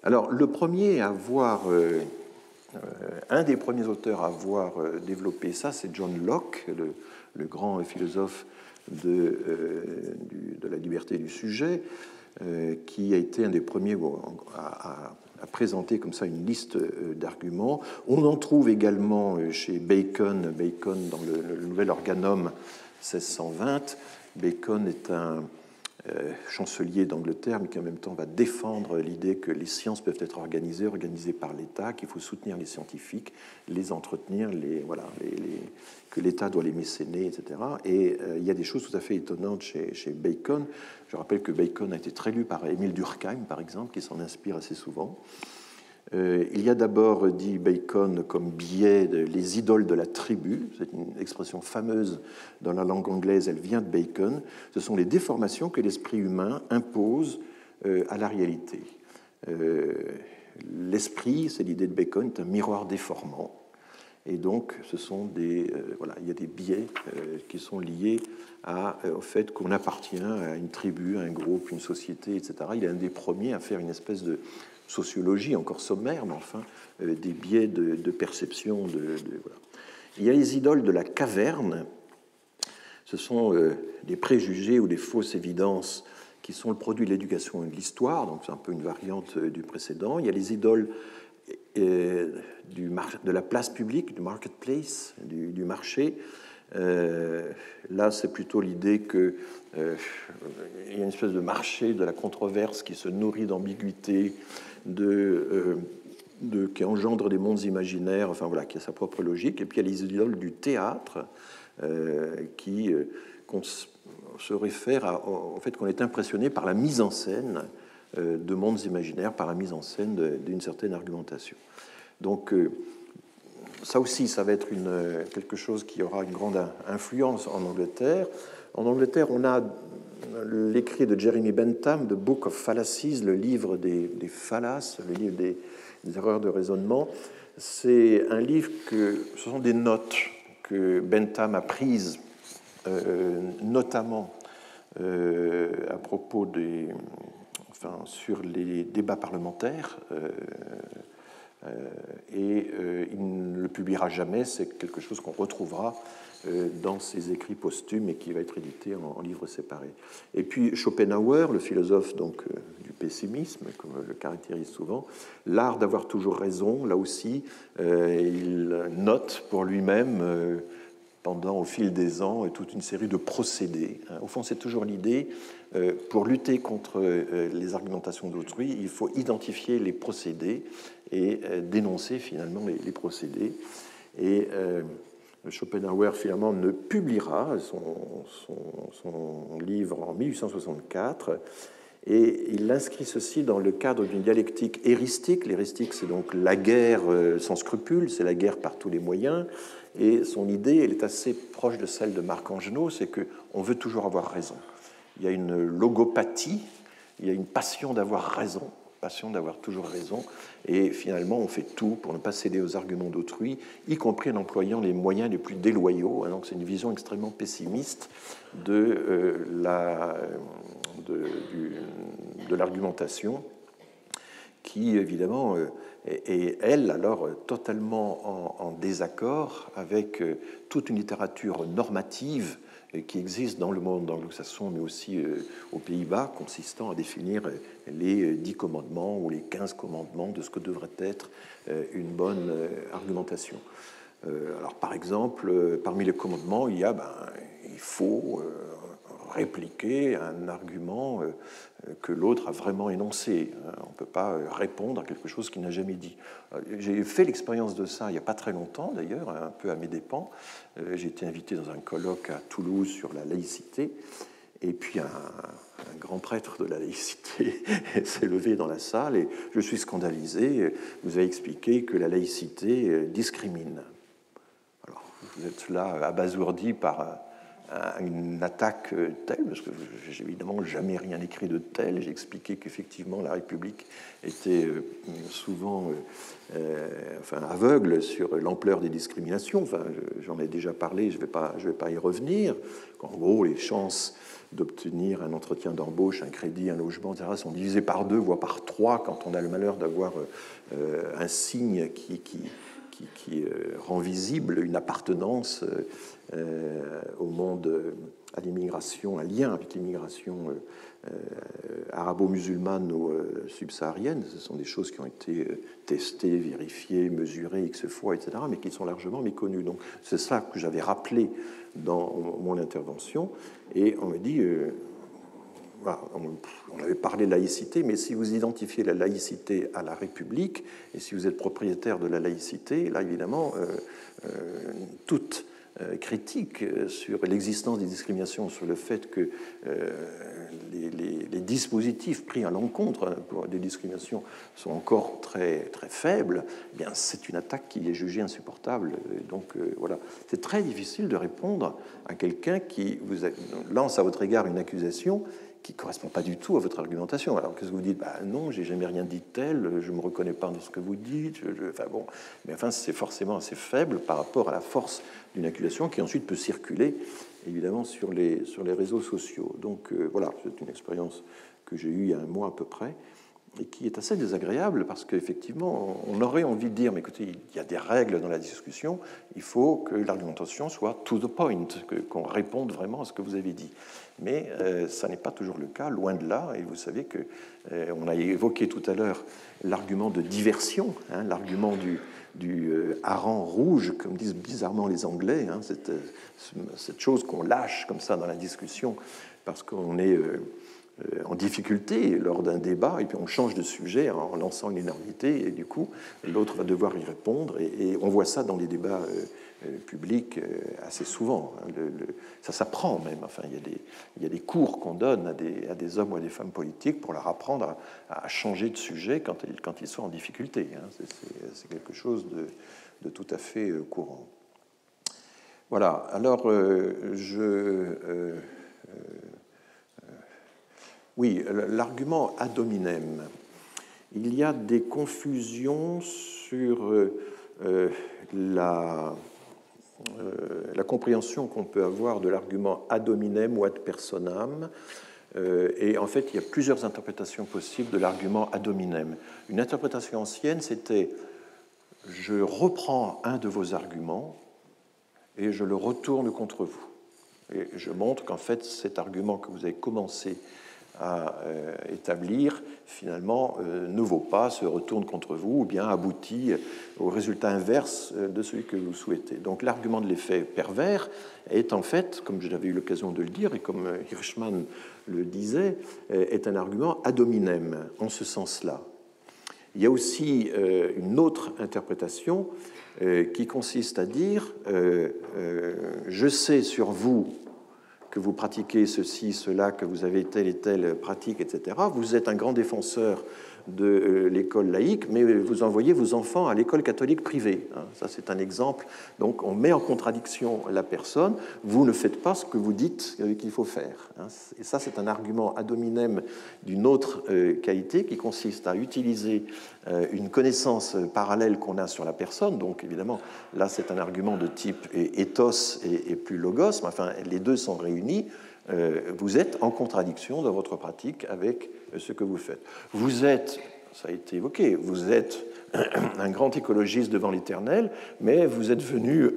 Alors, le premier à avoir... un des premiers auteurs à avoir développé ça, c'est John Locke, le grand philosophe de la liberté du sujet, qui a été un des premiers à présenter comme ça une liste d'arguments. On en trouve également chez Bacon dans le Nouvel Organum 1620. Bacon est un chancelier d'Angleterre, mais qui en même temps va défendre l'idée que les sciences peuvent être organisées par l'État, qu'il faut soutenir les scientifiques, les entretenir, que l'État doit les mécéner, etc. Et il y a des choses tout à fait étonnantes chez Bacon. Je rappelle que Bacon a été très lu par Émile Durkheim, par exemple, qui s'en inspire assez souvent. Il y a d'abord, dit Bacon, comme biais les idoles de la tribu. C'est une expression fameuse dans la langue anglaise, elle vient de Bacon. Ce sont les déformations que l'esprit humain impose à la réalité. L'esprit, c'est l'idée de Bacon, est un miroir déformant. Et donc, ce sont il y a des biais qui sont liés au fait qu'on appartient à une tribu, à un groupe, une société, etc. Il est un des premiers à faire une espèce de sociologie, encore sommaire, mais enfin, des biais de perception. Voilà. Il y a les idoles de la caverne. Ce sont des préjugés ou des fausses évidences qui sont le produit de l'éducation et de l'histoire, donc c'est un peu une variante du précédent. Il y a les idoles de la place publique, du marketplace, du marché. Là, c'est plutôt l'idée qu'il y a une espèce de marché de la controverse qui se nourrit d'ambiguïté, qui engendre des mondes imaginaires, enfin voilà, qui a sa propre logique. Et puis il y a les idoles du théâtre qui se réfèrent au fait qu'on est impressionné par la mise en scène de mondes imaginaires, par la mise en scène d'une certaine argumentation. Donc ça aussi, ça va être quelque chose qui aura une grande influence en Angleterre. En Angleterre, on a l'écrit de Jeremy Bentham, The Book of Fallacies, le livre des fallaces, le livre des erreurs de raisonnement. C'est un livre ce sont des notes que Bentham a prises, notamment à propos sur les débats parlementaires. Et il ne le publiera jamais, c'est quelque chose qu'on retrouvera dans ses écrits posthumes et qui va être édité en livre séparé. Et puis Schopenhauer, le philosophe donc, du pessimisme, comme le caractérise souvent, l'art d'avoir toujours raison, là aussi, il note pour lui-même, au fil des ans, toute une série de procédés. Au fond, c'est toujours l'idée, pour lutter contre les argumentations d'autrui, il faut identifier les procédés et dénoncer finalement les procédés. Et Schopenhauer finalement ne publiera son livre en 1864 et il inscrit ceci dans le cadre d'une dialectique héristique. L'héristique, c'est donc la guerre sans scrupules, c'est la guerre par tous les moyens. Et son idée, elle est assez proche de celle de Marc Angenot, c'est qu'on veut toujours avoir raison. Il y a une logopathie, il y a une passion d'avoir raison, passion d'avoir toujours raison, et finalement on fait tout pour ne pas céder aux arguments d'autrui, y compris en employant les moyens les plus déloyaux. Donc c'est une vision extrêmement pessimiste de l'argumentation, qui évidemment est, elle, alors totalement en désaccord avec toute une littérature normative qui existe dans le monde anglo-saxon, mais aussi aux Pays-Bas, consistant à définir les 10 commandements ou les 15 commandements de ce que devrait être une bonne argumentation. Alors, par exemple, parmi les commandements, il faut répliquer un argument que l'autre a vraiment énoncé. On ne peut pas répondre à quelque chose qu'il n'a jamais dit. J'ai fait l'expérience de ça il n'y a pas très longtemps, d'ailleurs, un peu à mes dépens. J'ai été invité dans un colloque à Toulouse sur la laïcité, et puis un grand prêtre de la laïcité s'est levé dans la salle, et je suis scandalisé. Vous avez expliqué que la laïcité discrimine. Alors, vous êtes là abasourdi par une attaque telle, parce que j'ai évidemment jamais rien écrit de tel. J'ai expliqué qu'effectivement la République était souvent aveugle sur l'ampleur des discriminations. Enfin, j'en ai déjà parlé, je vais pas y revenir. En gros, les chances d'obtenir un entretien d'embauche, un crédit, un logement, etc., sont divisées par 2, voire par 3 quand on a le malheur d'avoir un signe qui rend visible une appartenance au monde, à l'immigration, un lien avec l'immigration arabo-musulmane ou subsaharienne. Ce sont des choses qui ont été testées, vérifiées, mesurées X fois, etc., mais qui sont largement méconnues. Donc c'est ça que j'avais rappelé dans mon intervention, et on me dit... on avait parlé de laïcité, mais si vous identifiez la laïcité à la République, et si vous êtes propriétaire de la laïcité, là, évidemment, toute critique sur l'existence des discriminations, sur le fait que les dispositifs pris à l'encontre pour des discriminations sont encore très, très faibles, eh bien, c'est une attaque qui est jugée insupportable. Donc voilà, c'est très difficile de répondre à quelqu'un qui vous lance à votre égard une accusation qui ne correspond pas du tout à votre argumentation. Alors, qu'est-ce que vous dites? Non, j'ai jamais rien dit de tel, je ne me reconnais pas dans ce que vous dites. Enfin, bon. Mais enfin, c'est forcément assez faible par rapport à la force d'une accusation qui ensuite peut circuler, évidemment, sur les réseaux sociaux. Donc, voilà, c'est une expérience que j'ai eue il y a un mois à peu près, et qui est assez désagréable parce qu'effectivement, on aurait envie de dire, mais écoutez, il y a des règles dans la discussion, il faut que l'argumentation soit to the point, qu'on réponde vraiment à ce que vous avez dit. Mais ça n'est pas toujours le cas, loin de là, et vous savez que on a évoqué tout à l'heure l'argument de diversion, hein, l'argument du hareng rouge, comme disent bizarrement les Anglais, hein, cette chose qu'on lâche comme ça dans la discussion parce qu'on est en difficulté lors d'un débat, et puis on change de sujet en lançant une énormité, et du coup, l'autre va devoir y répondre, et on voit ça dans les débats publics assez souvent. Ça s'apprend même, enfin, il y a des cours qu'on donne à des hommes ou à des femmes politiques pour leur apprendre à changer de sujet quand ils sont en difficulté. Hein. C'est quelque chose de tout à fait courant. Voilà, alors oui, l'argument ad hominem. Il y a des confusions sur la compréhension qu'on peut avoir de l'argument ad hominem ou ad personam. Et en fait, il y a plusieurs interprétations possibles de l'argument ad hominem. Une interprétation ancienne, c'était « je reprends un de vos arguments et je le retourne contre vous ». Et je montre qu'en fait, cet argument que vous avez commencé à établir, finalement, ne vaut pas, se retourne contre vous, ou bien aboutit au résultat inverse de celui que vous souhaitez. Donc l'argument de l'effet pervers est en fait, comme j'avais eu l'occasion de le dire, et comme Hirschman le disait, est un argument ad hominem, en ce sens-là. Il y a aussi une autre interprétation qui consiste à dire je sais sur vous que vous pratiquez ceci, cela, que vous avez telle et telle pratique, etc. Vous êtes un grand défenseur de l'école laïque, mais vous envoyez vos enfants à l'école catholique privée. Ça, c'est un exemple. Donc, on met en contradiction la personne. Vous ne faites pas ce que vous dites qu'il faut faire. Et ça, c'est un argument ad hominem d'une autre qualité qui consiste à utiliser une connaissance parallèle qu'on a sur la personne. Donc, évidemment, là, c'est un argument de type ethos et plus logos, mais enfin, les deux sont réunis. Vous êtes en contradiction dans votre pratique avec ce que vous faites. Vous êtes, ça a été évoqué, vous êtes un grand écologiste devant l'Éternel, mais vous êtes venu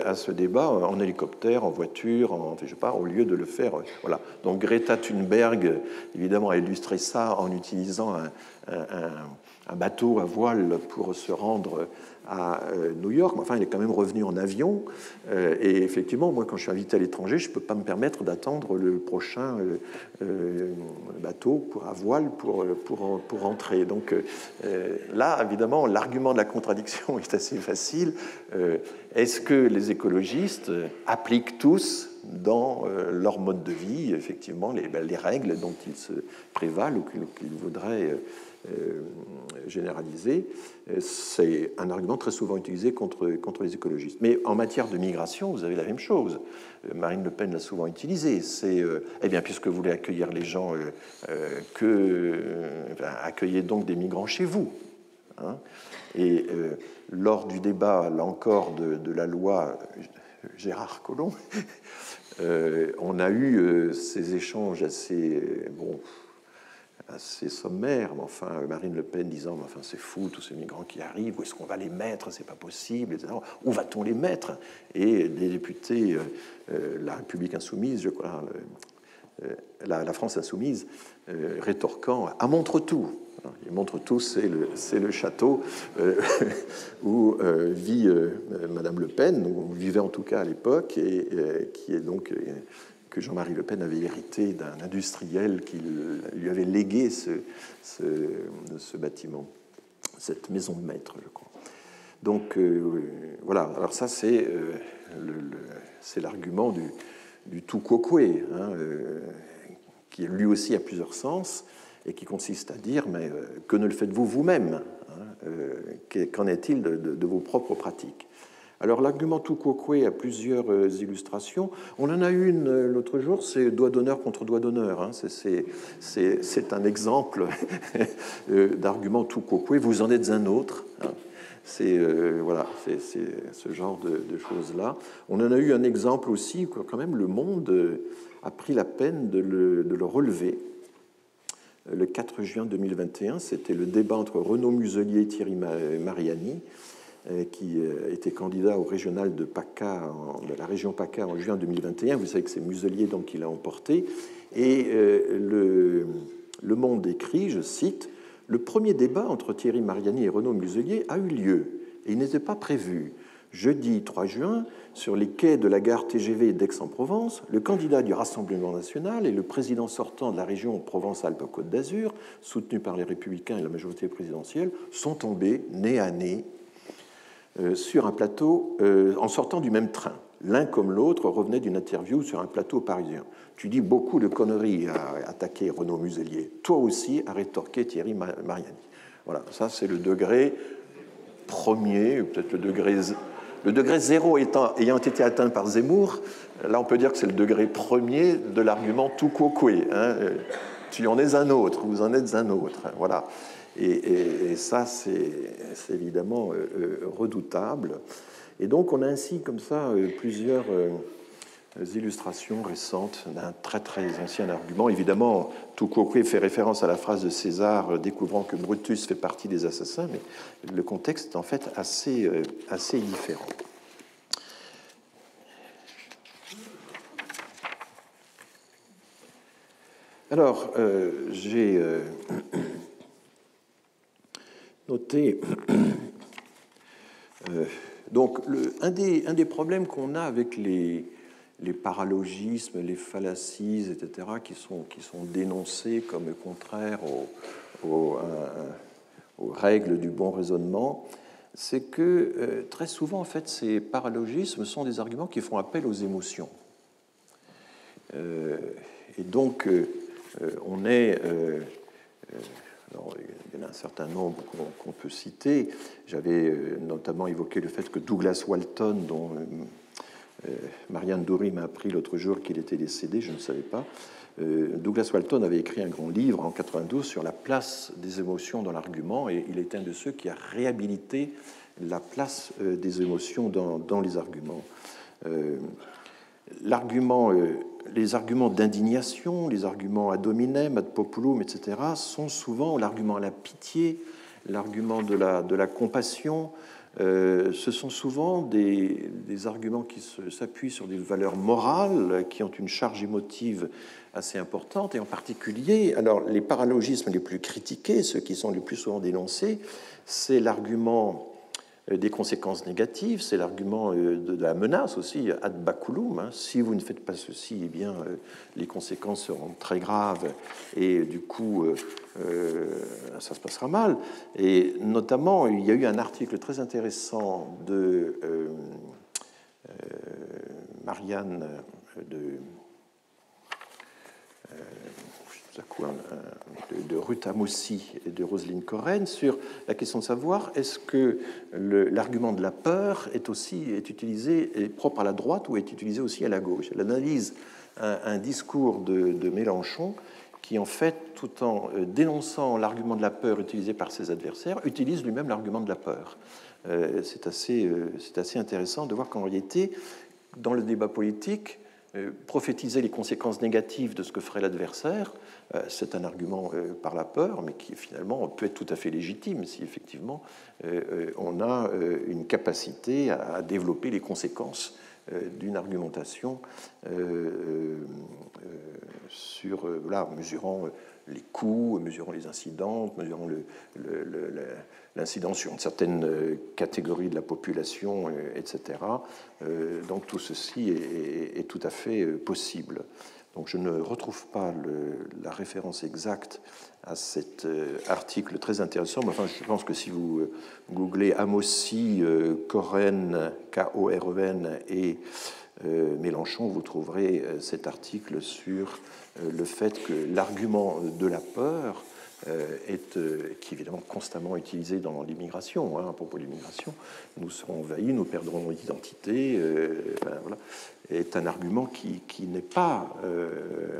à ce débat en hélicoptère, en voiture, je sais pas, au lieu de le faire. Voilà. Donc Greta Thunberg, évidemment, a illustré ça en utilisant un bateau à voile pour se rendre à New York. Enfin, il est quand même revenu en avion. Et effectivement, moi, quand je suis invité à l'étranger, je ne peux pas me permettre d'attendre le prochain bateau à voile pour rentrer. Donc là, évidemment, l'argument de la contradiction est assez facile. Est-ce que les écologistes appliquent tous dans leur mode de vie, effectivement, les règles dont ils se prévalent ou qu'ils voudraient généralisé, c'est un argument très souvent utilisé contre les écologistes. Mais en matière de migration, vous avez la même chose. Marine Le Pen l'a souvent utilisé. C'est, eh bien, puisque vous voulez accueillir les gens, accueillez donc des migrants chez vous. Hein. Et lors du débat, là encore, de la loi Gérard Collomb, on a eu ces échanges assez sommaire, mais enfin, Marine Le Pen disant, mais enfin, c'est fou, tous ces migrants qui arrivent, où est-ce qu'on va les mettre, c'est pas possible, etc. Où va-t-on les mettre? Et des députés, la République insoumise, je crois, la France insoumise, rétorquant à Montretout. Et Montretout, c'est le château où vit Madame Le Pen, où vivait en tout cas à l'époque, et qui est donc... que Jean-Marie Le Pen avait hérité d'un industriel qui lui avait légué ce bâtiment, cette maison de maître, je crois. Donc voilà, alors ça c'est c'est l'argument du tout quoque, hein, qui lui aussi a plusieurs sens, et qui consiste à dire, mais que ne le faites-vous vous-même, hein, qu'en est-il de vos propres pratiques? Alors l'argument tout quoque a plusieurs illustrations. On en a une l'autre jour, c'est doigt d'honneur contre doigt d'honneur. Hein. C'est un exemple d'argument tout quoque. Vous en êtes un autre. Hein. C'est voilà, c'est ce genre de choses-là. On en a eu un exemple aussi, quand même, Le Monde a pris la peine de le relever. Le 4 juin 2021, c'était le débat entre Renaud Muselier et Thierry Mariani, qui était candidat au régional de PACA, de la région PACA en juin 2021. Vous savez que c'est Muselier donc, qui l'a emporté. Et le Monde écrit, je cite, « Le premier débat entre Thierry Mariani et Renaud Muselier a eu lieu, et il n'était pas prévu. Jeudi 3 juin, sur les quais de la gare TGV d'Aix-en-Provence, le candidat du Rassemblement national et le président sortant de la région Provence-Alpes-Côte d'Azur, soutenu par les Républicains et la majorité présidentielle, sont tombés nez à nez sur un plateau en sortant du même train. L'un comme l'autre revenait d'une interview sur un plateau parisien. Tu dis beaucoup de conneries, à attaquer Renaud Muselier. Toi aussi, a rétorqué Thierry Mariani. » Voilà, ça c'est le degré premier, peut-être le degré zéro ayant été atteint par Zemmour. Là, on peut dire que c'est le degré premier de l'argument tout quoque. Hein. Tu en es un autre, vous en êtes un autre. Voilà. Et ça, c'est évidemment redoutable. Et donc, on a ainsi, comme ça, plusieurs illustrations récentes d'un très, très ancien argument. Évidemment, tout quoque fait référence à la phrase de César découvrant que Brutus fait partie des assassins, mais le contexte est en fait assez différent. Alors, j'ai noté donc un des problèmes qu'on a avec les paralogismes, les fallacies, etc., qui sont dénoncés comme contraires aux règles du bon raisonnement, c'est que très souvent, en fait, ces paralogismes sont des arguments qui font appel aux émotions. Et donc, on est... alors, il y en a un certain nombre qu'on peut citer. J'avais notamment évoqué le fait que Douglas Walton, dont Marianne Doury m'a appris l'autre jour qu'il était décédé, je ne savais pas. Douglas Walton avait écrit un grand livre en 92 sur la place des émotions dans l'argument, et il est un de ceux qui a réhabilité la place des émotions dans les arguments. Les arguments d'indignation, les arguments ad hominem, ad populum, etc., sont souvent l'argument à la pitié, l'argument de la compassion. Ce sont souvent des arguments qui s'appuient sur des valeurs morales, qui ont une charge émotive assez importante, et en particulier, alors les paralogismes les plus critiqués, ceux qui sont les plus souvent dénoncés, c'est l'argument des conséquences négatives, c'est l'argument de la menace aussi, ad baculum. Hein. Si vous ne faites pas ceci, eh bien, les conséquences seront très graves et du coup, ça se passera mal. Et notamment, il y a eu un article très intéressant de Marianne de Ruth Amoussi et de Roselyne Coren sur la question de savoir est-ce que l'argument de la peur est utilisé, est propre à la droite ou est utilisé aussi à la gauche. Elle analyse un discours de Mélenchon qui, en fait, tout en dénonçant l'argument de la peur utilisé par ses adversaires, utilise lui-même l'argument de la peur. C'est assez intéressant de voir qu'en réalité, dans le débat politique, prophétiser les conséquences négatives de ce que ferait l'adversaire, c'est un argument par la peur, mais qui finalement peut être tout à fait légitime si effectivement on a une capacité à développer les conséquences d'une argumentation sur, mesurant les coûts, mesurant les incidents, mesurant l'incidence sur une certaine catégorie de la population, etc. Donc tout ceci est tout à fait possible. Donc je ne retrouve pas la référence exacte à cet article très intéressant, mais enfin, je pense que si vous googlez Amosi, Koren, K-O-R-E-N, et Mélenchon, vous trouverez cet article sur le fait que l'argument de la peur qui est évidemment constamment utilisé dans l'immigration, à propos de l'immigration, nous serons envahis, nous perdrons notre identité, voilà, est un argument qui n'est pas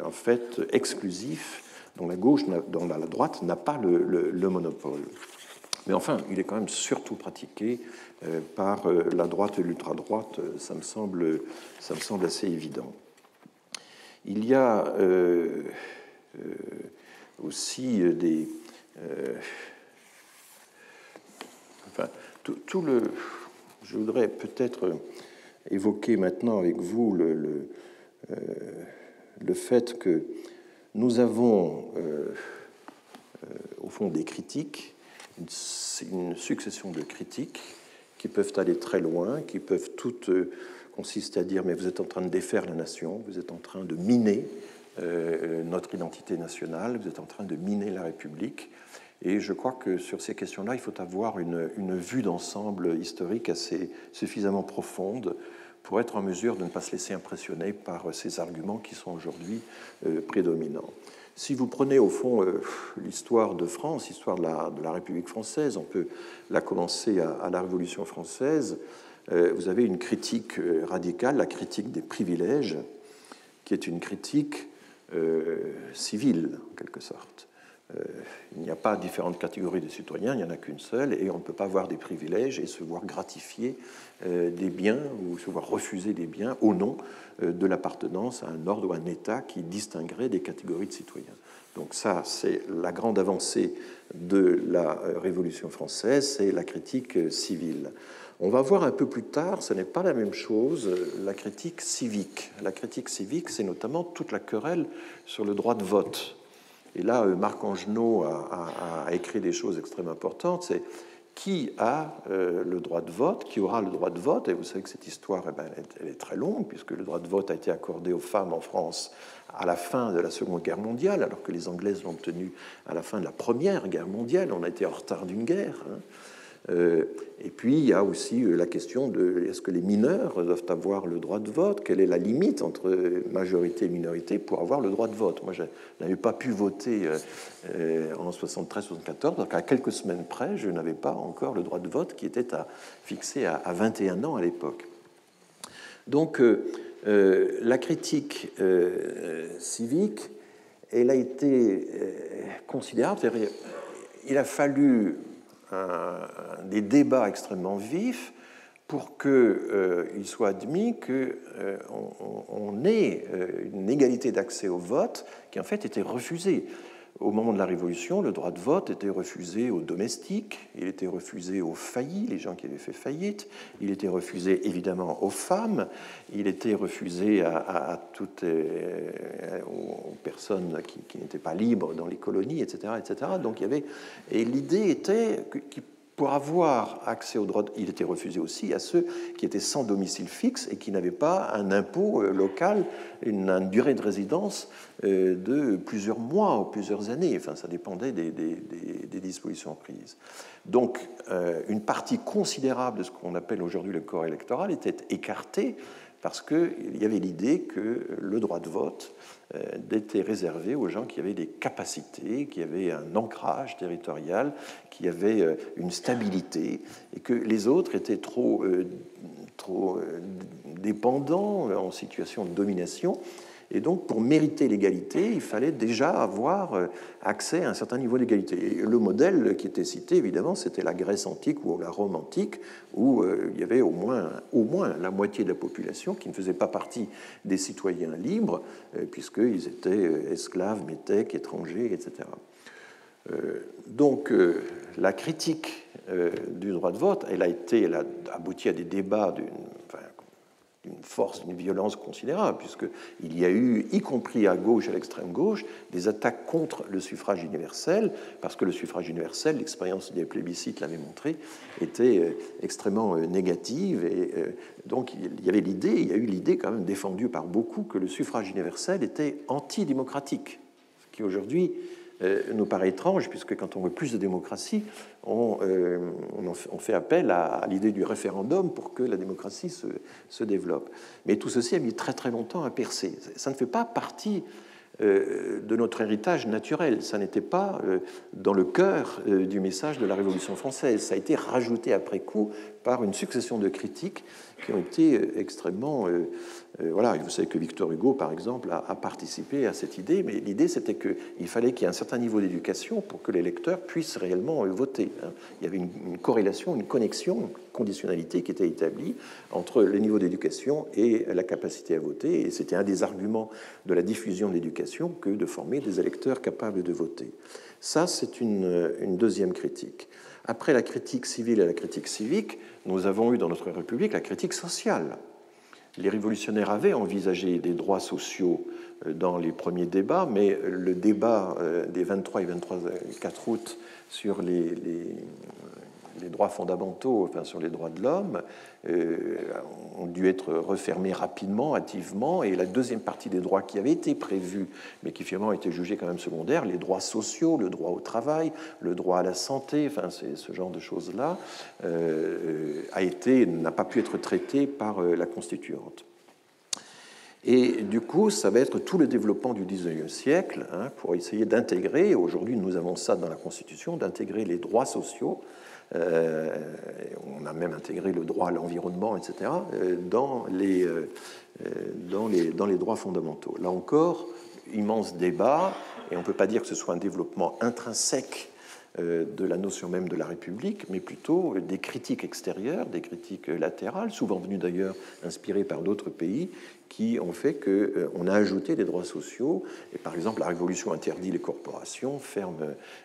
en fait exclusif, dont la gauche, dont la droite n'a pas le monopole. Mais enfin, il est quand même surtout pratiqué par la droite et l'ultra-droite, ça me semble assez évident. Il y a aussi des... je voudrais peut-être évoquer maintenant avec vous le fait que nous avons, au fond, des critiques, une succession de critiques qui peuvent aller très loin, qui peuvent toutes consister à dire « mais vous êtes en train de défaire la nation, vous êtes en train de miner notre identité nationale, vous êtes en train de miner la République ». Et je crois que sur ces questions-là, il faut avoir une vue d'ensemble historique assez suffisamment profonde pour être en mesure de ne pas se laisser impressionner par ces arguments qui sont aujourd'hui prédominants. Si vous prenez au fond l'histoire de France, l'histoire de la République française, on peut la commencer à la Révolution française, vous avez une critique radicale, la critique des privilèges, qui est une critique civile, en quelque sorte. Il n'y a pas différentes catégories de citoyens, il n'y en a qu'une seule, et on ne peut pas avoir des privilèges et se voir gratifier des biens ou se voir refuser des biens au nom de l'appartenance à un ordre ou à un État qui distinguerait des catégories de citoyens. Donc ça, c'est la grande avancée de la Révolution française, c'est la critique civile. On va voir un peu plus tard, ce n'est pas la même chose, la critique civique. La critique civique, c'est notamment toute la querelle sur le droit de vote. Et là, Marc Angenot a écrit des choses extrêmement importantes. C'est qui a le droit de vote, qui aura le droit de vote. Et vous savez que cette histoire, elle est très longue, puisque le droit de vote a été accordé aux femmes en France à la fin de la Seconde Guerre mondiale, alors que les Anglaises l'ont obtenu à la fin de la Première Guerre mondiale. On a été en retard d'une guerre. Et puis, il y a aussi la question de est-ce que les mineurs doivent avoir le droit de vote? Quelle est la limite entre majorité et minorité pour avoir le droit de vote? Moi, je n'avais pas pu voter en 73-74, donc à quelques semaines près, je n'avais pas encore le droit de vote qui était fixé à 21 ans à l'époque. Donc, la critique civique, elle a été considérable. C'est-à-dire, il a fallu des débats extrêmement vifs pour qu'il soit admis qu'on ait une égalité d'accès au vote qui en fait était refusée. Au moment de la Révolution, le droit de vote était refusé aux domestiques, il était refusé aux faillis, les gens qui avaient fait faillite, il était refusé évidemment aux femmes, il était refusé à toutes aux personnes qui n'étaient pas libres dans les colonies, etc., etc. Donc il y avait, et l'idée était que pour avoir accès au droit, il était refusé aussi à ceux qui étaient sans domicile fixe et qui n'avaient pas un impôt local, une durée de résidence de plusieurs mois ou plusieurs années. Enfin, ça dépendait des dispositions prises. Donc, une partie considérable de ce qu'on appelle aujourd'hui le corps électoral était écartée parce qu'il y avait l'idée que le droit de vote était réservé aux gens qui avaient des capacités, qui avaient un ancrage territorial, qui avaient une stabilité, et que les autres étaient trop dépendants, en situation de domination. Et donc, pour mériter l'égalité, il fallait déjà avoir accès à un certain niveau d'égalité. Et le modèle qui était cité, évidemment, c'était la Grèce antique ou la Rome antique, où il y avait au moins la moitié de la population qui ne faisait pas partie des citoyens libres, puisqu'ils étaient esclaves, métèques, étrangers, etc. Donc, la critique du droit de vote, elle a abouti à des débats d'une force, d'une violence considérable, puisqu'il y a eu, y compris à gauche, à l'extrême gauche, des attaques contre le suffrage universel, parce que le suffrage universel, l'expérience des plébiscites l'avait montré, était extrêmement négative. Et donc il y a eu l'idée quand même défendue par beaucoup que le suffrage universel était antidémocratique, ce qui aujourd'hui nous paraît étrange, puisque quand on veut plus de démocratie, on fait appel à l'idée du référendum pour que la démocratie se développe. Mais tout ceci a mis très très longtemps à percer. Ça ne fait pas partie de notre héritage naturel. Ça n'était pas dans le cœur du message de la Révolution française. Ça a été rajouté après coup par une succession de critiques qui ont été extrêmement... voilà, vous savez que Victor Hugo, par exemple, a participé à cette idée, mais l'idée, c'était qu'il fallait qu'il y ait un certain niveau d'éducation pour que les lecteurs puissent réellement voter. Il y avait une corrélation, une connexion, une conditionnalité qui était établie entre le niveau d'éducation et la capacité à voter, et c'était un des arguments de la diffusion de l'éducation que de former des électeurs capables de voter. Ça, c'est une deuxième critique. Après la critique civile et la critique civique, nous avons eu dans notre République la critique sociale. Les révolutionnaires avaient envisagé des droits sociaux dans les premiers débats, mais le débat des 23 et 24 août sur les droits fondamentaux, enfin sur les droits de l'homme, ont dû être refermés rapidement, hâtivement, et la deuxième partie des droits qui avaient été prévus, mais qui finalement étaient jugés quand même secondaires, les droits sociaux, le droit au travail, le droit à la santé, enfin ce genre de choses-là, n'a pas pu être traité par la Constituante. Et du coup, ça va être tout le développement du XIXe siècle pour essayer d'intégrer, aujourd'hui nous avons ça dans la Constitution, d'intégrer les droits sociaux, on a même intégré le droit à l'environnement, etc., dans les droits fondamentaux. Là encore, immense débat, et on ne peut pas dire que ce soit un développement intrinsèque de la notion même de la République, mais plutôt des critiques extérieures, des critiques latérales, souvent venues d'ailleurs inspirées par d'autres pays, qui ont fait qu'on a ajouté des droits sociaux. Et par exemple, la Révolution interdit les corporations,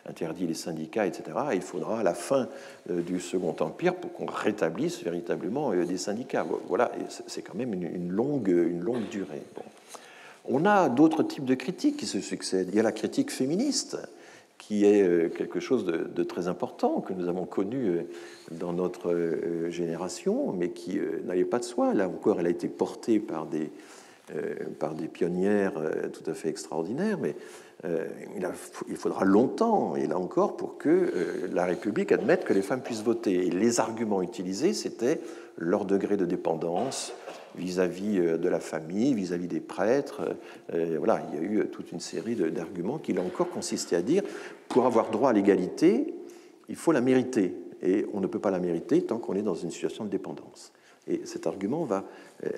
interdit les syndicats, etc. Et il faudra à la fin du Second Empire pour qu'on rétablisse véritablement des syndicats. Voilà, c'est quand même une longue durée. Bon. On a d'autres types de critiques qui se succèdent. Il y a la critique féministe, qui est quelque chose de très important, que nous avons connu dans notre génération, mais qui n'allait pas de soi. Là encore, elle a été portée par des pionnières tout à fait extraordinaires, mais il faudra longtemps, et là encore, pour que la République admette que les femmes puissent voter. Et les arguments utilisés, c'était leur degré de dépendance vis-à-vis de la famille, vis-à-vis des prêtres. Voilà, il y a eu toute une série d'arguments qui, là encore, consistaient à dire, pour avoir droit à l'égalité, il faut la mériter. Et on ne peut pas la mériter tant qu'on est dans une situation de dépendance. Et cet argument va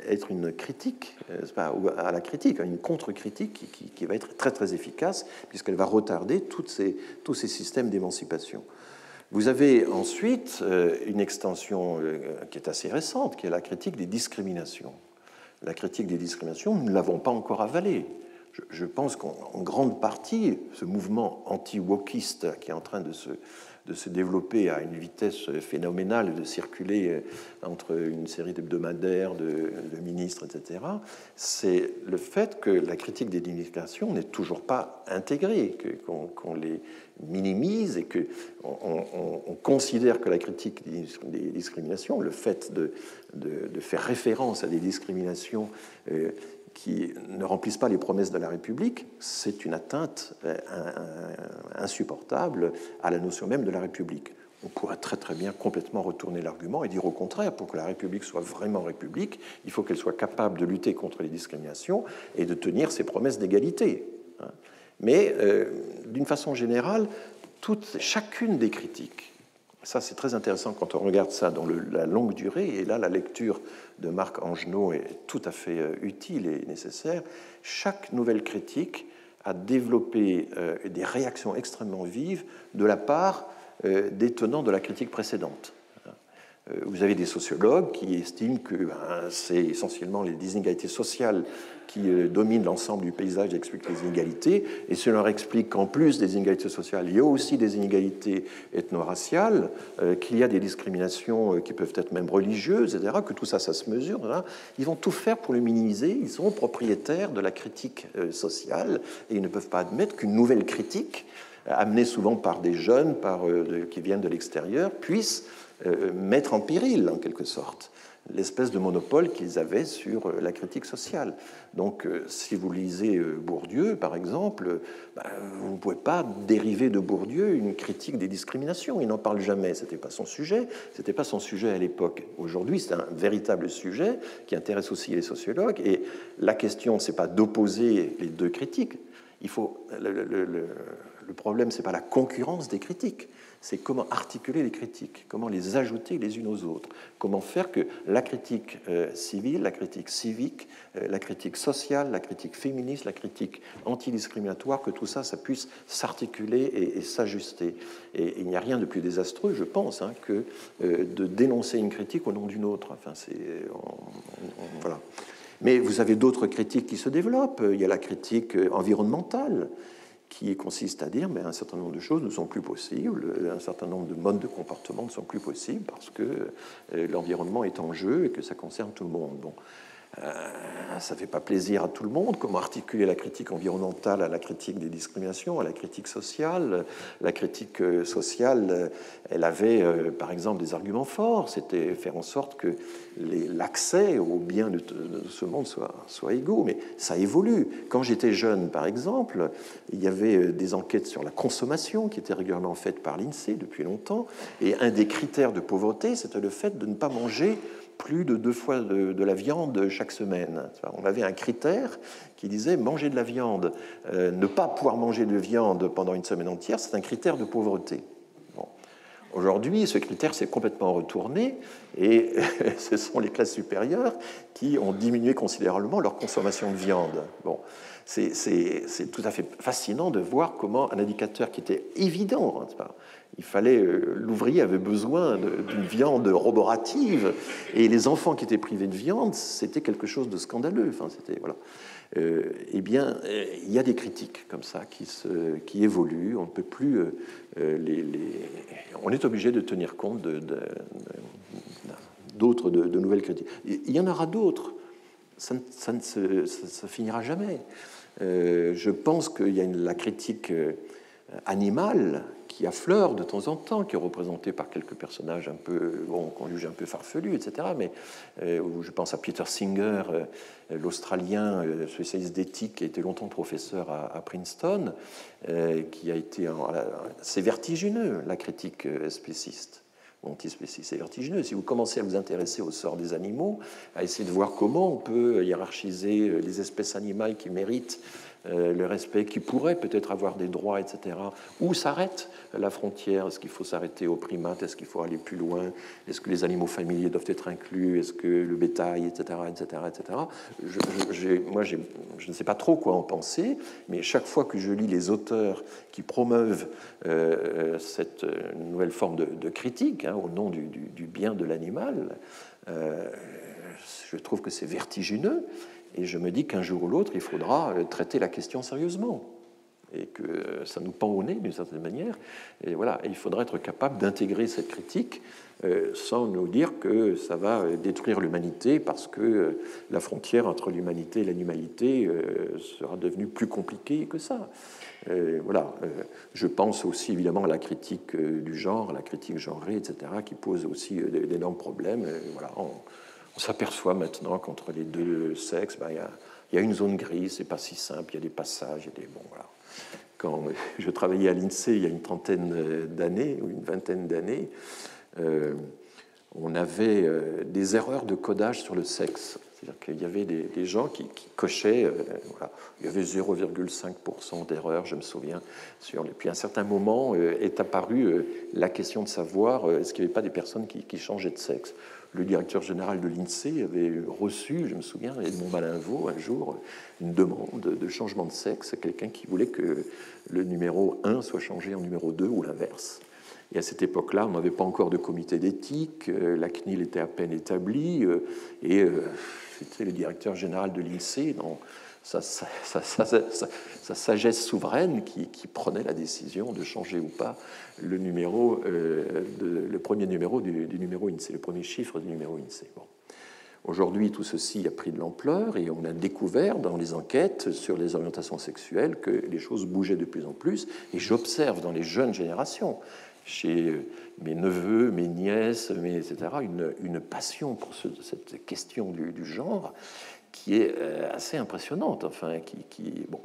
être une critique, à la critique, une contre-critique qui va être très très efficace, puisqu'elle va retarder tous ces systèmes d'émancipation. Vous avez ensuite une extension qui est assez récente, qui est la critique des discriminations. La critique des discriminations, nous ne l'avons pas encore avalée. Je pense qu'en grande partie, ce mouvement anti-wokiste qui est en train de se développer à une vitesse phénoménale, de circuler entre une série d'hebdomadaires, de ministres, etc., c'est le fait que la critique des discriminations n'est toujours pas intégrée, qu'on les minimise et qu'on considère que la critique des discriminations, le fait de faire référence à des discriminations qui ne remplissent pas les promesses de la République, c'est une atteinte insupportable à la notion même de la République. On pourrait très très bien complètement retourner l'argument et dire au contraire, pour que la République soit vraiment République, il faut qu'elle soit capable de lutter contre les discriminations et de tenir ses promesses d'égalité. Mais d'une façon générale, chacune des critiques, ça c'est très intéressant quand on regarde ça dans la longue durée, et là la lecture de Marc Angenot est tout à fait utile et nécessaire, chaque nouvelle critique a développé des réactions extrêmement vives de la part des tenants de la critique précédente. Vous avez des sociologues qui estiment que c'est essentiellement les inégalités sociales qui dominent l'ensemble du paysage et expliquent les inégalités. Et cela leur explique qu'en plus des inégalités sociales, il y a aussi des inégalités ethno-raciales, qu'il y a des discriminations qui peuvent être même religieuses, etc., que tout ça, ça se mesure. Voilà. Ils vont tout faire pour le minimiser. Ils sont propriétaires de la critique sociale et ils ne peuvent pas admettre qu'une nouvelle critique, amenée souvent par des jeunes qui viennent de l'extérieur, puisse mettre en péril, en quelque sorte, l'espèce de monopole qu'ils avaient sur la critique sociale. Donc, si vous lisez Bourdieu, par exemple, vous ne pouvez pas dériver de Bourdieu une critique des discriminations. Il n'en parle jamais. Ce n'était pas son sujet. Ce n'était pas son sujet à l'époque. Aujourd'hui, c'est un véritable sujet qui intéresse aussi les sociologues. Et la question, ce n'est pas d'opposer les deux critiques. Le problème, ce n'est pas la concurrence des critiques. C'est comment articuler les critiques, comment les ajouter les unes aux autres, comment faire que la critique civile, la critique civique, la critique sociale, la critique féministe, la critique antidiscriminatoire, que tout ça, ça puisse s'articuler et s'ajuster. Et il n'y a rien de plus désastreux, je pense, que de dénoncer une critique au nom d'une autre. Enfin, voilà. Mais vous avez d'autres critiques qui se développent. Il y a la critique environnementale, qui consiste à dire qu'un certain nombre de choses ne sont plus possibles, un certain nombre de modes de comportement ne sont plus possibles parce que l'environnement est en jeu et que ça concerne tout le monde. Bon. Ça ne fait pas plaisir à tout le monde. Comment articuler la critique environnementale à la critique des discriminations, à la critique sociale? La critique sociale, elle avait, par exemple, des arguments forts. C'était faire en sorte que l'accès aux biens de ce monde soit égaux. Mais ça évolue. Quand j'étais jeune, par exemple, il y avait des enquêtes sur la consommation qui étaient régulièrement faites par l'INSEE depuis longtemps. Et un des critères de pauvreté, c'était le fait de ne pas manger plus de 2 fois de la viande chaque semaine. On avait un critère qui disait manger de la viande. Ne pas pouvoir manger de viande pendant une semaine entière, c'est un critère de pauvreté. Bon. Aujourd'hui, ce critère s'est complètement retourné et ce sont les classes supérieures qui ont diminué considérablement leur consommation de viande. Bon. C'est tout à fait fascinant de voir comment un indicateur qui était évident, il fallait, l'ouvrier avait besoin d'une viande roborative et les enfants qui étaient privés de viande, c'était quelque chose de scandaleux. Enfin, voilà. Eh bien, il y a des critiques comme ça qui évoluent. On ne peut plus on est obligé de tenir compte d'autres, de nouvelles critiques. Il y en aura d'autres. Ça ne finira jamais. Je pense qu'il y a la critique animale qui affleure de temps en temps, qui est représentée par quelques personnages un peu, qu'on juge un peu farfelus, etc. Mais je pense à Peter Singer, l'Australien spécialiste d'éthique, qui a été longtemps professeur à Princeton, qui a été... C'est vertigineux, la critique spéciste. Antispéciste, c'est vertigineux. Si vous commencez à vous intéresser au sort des animaux, à essayer de voir comment on peut hiérarchiser les espèces animales qui méritent le respect, qui pourraient peut-être avoir des droits, etc. Où s'arrête la frontière? Est-ce qu'il faut s'arrêter aux primates? Est-ce qu'il faut aller plus loin? Est-ce que les animaux familiers doivent être inclus? Est-ce que le bétail, etc., etc., etc. Je ne sais pas trop quoi en penser, mais chaque fois que je lis les auteurs qui promeuvent cette nouvelle forme de critique au nom du bien de l'animal, je trouve que c'est vertigineux. Et je me dis qu'un jour ou l'autre, il faudra traiter la question sérieusement. Et que ça nous pend au nez d'une certaine manière. Et voilà, il faudra être capable d'intégrer cette critique sans nous dire que ça va détruire l'humanité parce que la frontière entre l'humanité et l'animalité sera devenue plus compliquée que ça. Voilà. Je pense aussi évidemment à la critique du genre, à la critique genrée, etc., qui pose aussi d'énormes problèmes. Voilà. On s'aperçoit maintenant qu'entre les deux sexes, il y a une zone grise, c'est pas si simple, il y a des passages, voilà. Quand je travaillais à l'INSEE il y a une trentaine d'années ou une vingtaine d'années, on avait des erreurs de codage sur le sexe. C'est-à-dire qu'il y avait des gens qui cochaient, voilà, il y avait 0,5% d'erreurs, je me souviens. Puis à un certain moment est apparue la question de savoir est-ce qu'il n'y avait pas des personnes qui changeaient de sexe. Le directeur général de l'INSEE avait reçu, je me souviens, Edmond Malinvaud, un jour, une demande de changement de sexe, quelqu'un qui voulait que le numéro 1 soit changé en numéro 2 ou l'inverse. Et à cette époque-là, on n'avait pas encore de comité d'éthique, la CNIL était à peine établie, et c'était le directeur général de l'INSEE, dans sa sagesse souveraine, qui prenait la décision de changer ou pas le premier numéro du numéro INSEE, le premier chiffre du numéro INSEE. Bon. Aujourd'hui, tout ceci a pris de l'ampleur et on a découvert dans les enquêtes sur les orientations sexuelles que les choses bougeaient de plus en plus. Et j'observe dans les jeunes générations, chez mes neveux, mes nièces, etc., une passion pour cette question du genre qui est assez impressionnante. Enfin, bon.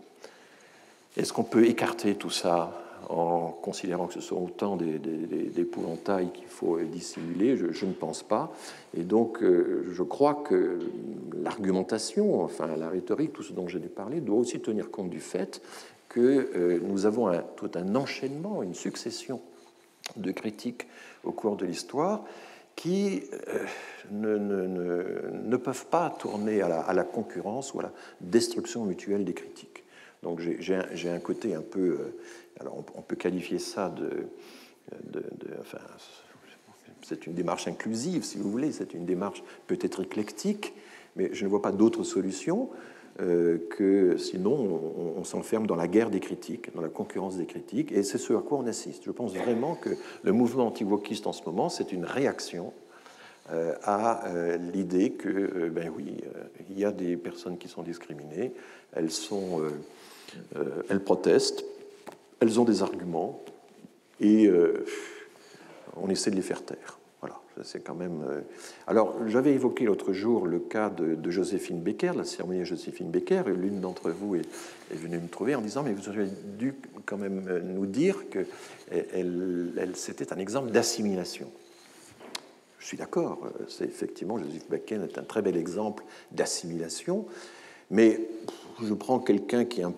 Est-ce qu'on peut écarter tout ça en considérant que ce sont autant d'épouvantails qu'il faut dissimuler? Je ne pense pas. Et donc, je crois que l'argumentation, enfin la rhétorique, tout ce dont j'ai parlé, doit aussi tenir compte du fait que nous avons tout un enchaînement, une succession de critiques au cours de l'histoire qui ne peuvent pas tourner à la concurrence ou à la destruction mutuelle des critiques. Donc j'ai un côté un peu... alors on peut qualifier ça enfin, c'est une démarche inclusive, si vous voulez, c'est une démarche peut-être éclectique, mais je ne vois pas d'autre solution que sinon on s'enferme dans la guerre des critiques, dans la concurrence des critiques, et c'est ce à quoi on assiste. Je pense vraiment que le mouvement anti-wokiste en ce moment, c'est une réaction à l'idée que, ben oui, il y a des personnes qui sont discriminées, elles protestent, elles ont des arguments, et on essaie de les faire taire. Voilà, c'est quand même... Alors, j'avais évoqué l'autre jour le cas de Joséphine Baker, la cérémonie de Joséphine Baker, et l'une d'entre vous est venue me trouver en disant « mais vous auriez dû quand même nous dire que c'était un exemple d'assimilation ». Je suis d'accord, c'est effectivement, Joséphine Baker est un très bel exemple d'assimilation, mais je prends quelqu'un qui a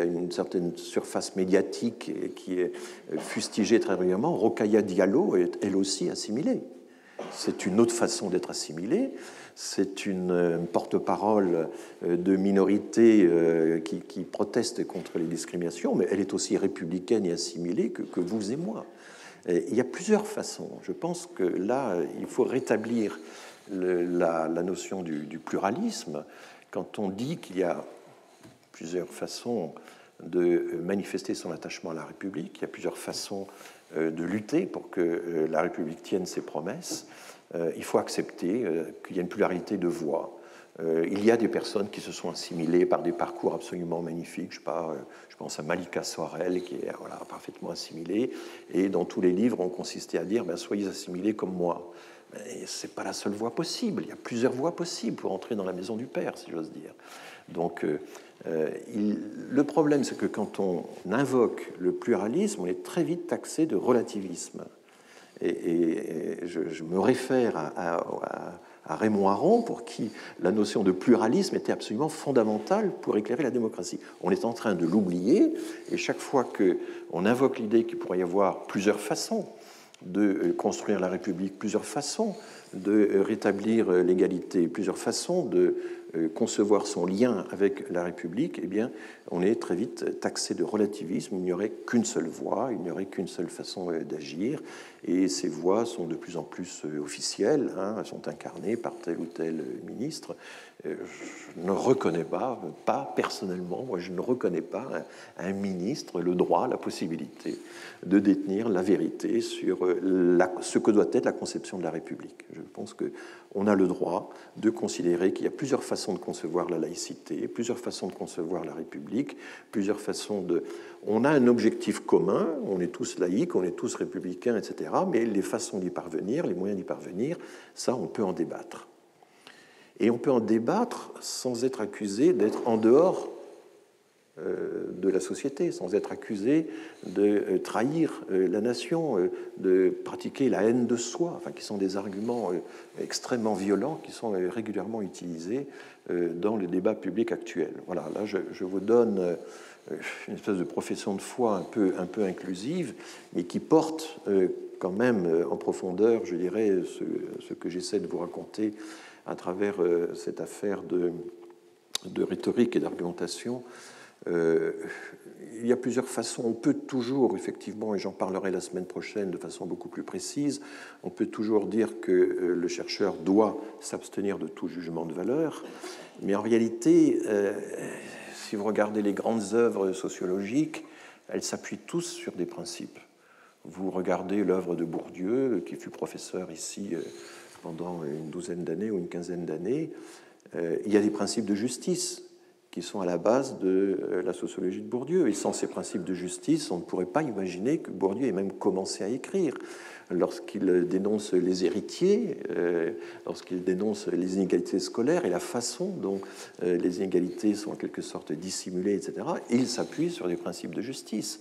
une certaine surface médiatique et qui est fustigé très régulièrement. Rokhaya Diallo est elle aussi assimilée. C'est une autre façon d'être assimilée. C'est une porte-parole de minorité qui proteste contre les discriminations, mais elle est aussi républicaine et assimilée que vous et moi. Et il y a plusieurs façons. Je pense que là, il faut rétablir la notion du pluralisme. Quand on dit qu'il y a plusieurs façons de manifester son attachement à la République, il y a plusieurs façons de lutter pour que la République tienne ses promesses, il faut accepter qu'il y a une pluralité de voix. Il y a des personnes qui se sont assimilées par des parcours absolument magnifiques. Je pense à Malika Sorel, qui est parfaitement assimilée, et dans tous les livres, on consistait à dire « soyez assimilés comme moi ». Ce n'est pas la seule voie possible. Il y a plusieurs voies possibles pour entrer dans la maison du Père, si j'ose dire. Donc, le problème, c'est que quand on invoque le pluralisme, on est très vite taxé de relativisme. Et je me réfère à Raymond Aron, pour qui la notion de pluralisme était absolument fondamentale pour éclairer la démocratie. On est en train de l'oublier, et chaque fois qu'on invoque l'idée qu'il pourrait y avoir plusieurs façons de construire la République, plusieurs façons de rétablir l'égalité, plusieurs façons de concevoir son lien avec la République, eh bien, on est très vite taxé de relativisme. Il n'y aurait qu'une seule voie, il n'y aurait qu'une seule façon d'agir, et ces voies sont de plus en plus officielles, elles sont incarnées par tel ou tel ministre. Je ne reconnais pas personnellement, moi je ne reconnais pas à un ministre le droit, la possibilité de détenir la vérité sur ce que doit être la conception de la République. Je pense qu'on a le droit de considérer qu'il y a plusieurs façons de concevoir la laïcité, plusieurs façons de concevoir la République, plusieurs façons de... On a un objectif commun, on est tous laïcs, on est tous républicains, etc., mais les façons d'y parvenir, les moyens d'y parvenir, ça, on peut en débattre. Et on peut en débattre sans être accusé d'être en dehors de la société, sans être accusé de trahir la nation, de pratiquer la haine de soi, qui sont des arguments extrêmement violents qui sont régulièrement utilisés dans le débat public actuel. Voilà, là je vous donne une espèce de profession de foi un peu inclusive, mais qui porte quand même en profondeur, je dirais, ce que j'essaie de vous raconter à travers cette affaire de rhétorique et d'argumentation Il y a plusieurs façons. On peut toujours, effectivement, et j'en parlerai la semaine prochaine de façon beaucoup plus précise, on peut toujours dire que le chercheur doit s'abstenir de tout jugement de valeur, mais en réalité, si vous regardez les grandes œuvres sociologiques, elles s'appuient tous sur des principes. Vous regardez l'œuvre de Bourdieu, qui fut professeur ici pendant une douzaine d'années ou une quinzaine d'années, il y a des principes de justice qui sont à la base de la sociologie de Bourdieu. Et sans ces principes de justice, on ne pourrait pas imaginer que Bourdieu ait même commencé à écrire. Lorsqu'il dénonce les héritiers, lorsqu'il dénonce les inégalités scolaires et la façon dont les inégalités sont en quelque sorte dissimulées, etc., il s'appuie sur des principes de justice.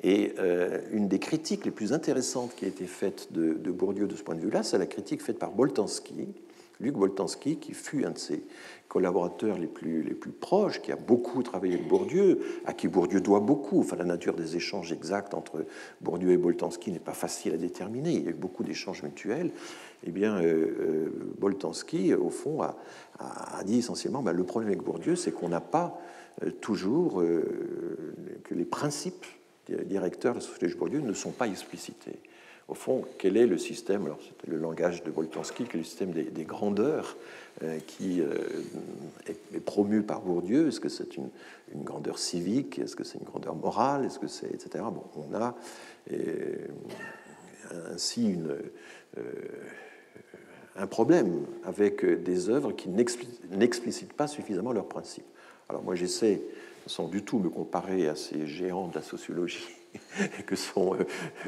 Et une des critiques les plus intéressantes qui a été faite de Bourdieu de ce point de vue-là, c'est la critique faite par Boltanski, Luc Boltanski, qui fut un de ses collaborateurs les plus proches, qui a beaucoup travaillé avec Bourdieu, à qui Bourdieu doit beaucoup. Enfin, la nature des échanges exacts entre Bourdieu et Boltanski n'est pas facile à déterminer. Il y a eu beaucoup d'échanges mutuels. Eh bien, Boltanski, au fond, a dit essentiellement le problème avec Bourdieu, c'est qu'on n'a pas toujours que les principes directeurs de la sociologie de Bourdieu ne sont pas explicités. Au fond, quel est le système? Alors, c'était le langage de Boltanski, quel est le système des grandeurs qui est promu par Bourdieu? Est-ce que c'est une grandeur civique? Est-ce que c'est une grandeur morale? Est-ce que c'est etc. Bon, on a ainsi un problème avec des œuvres qui n'explicitent pas suffisamment leurs principes. Alors moi, j'essaie sans du tout me comparer à ces géants de la sociologie que sont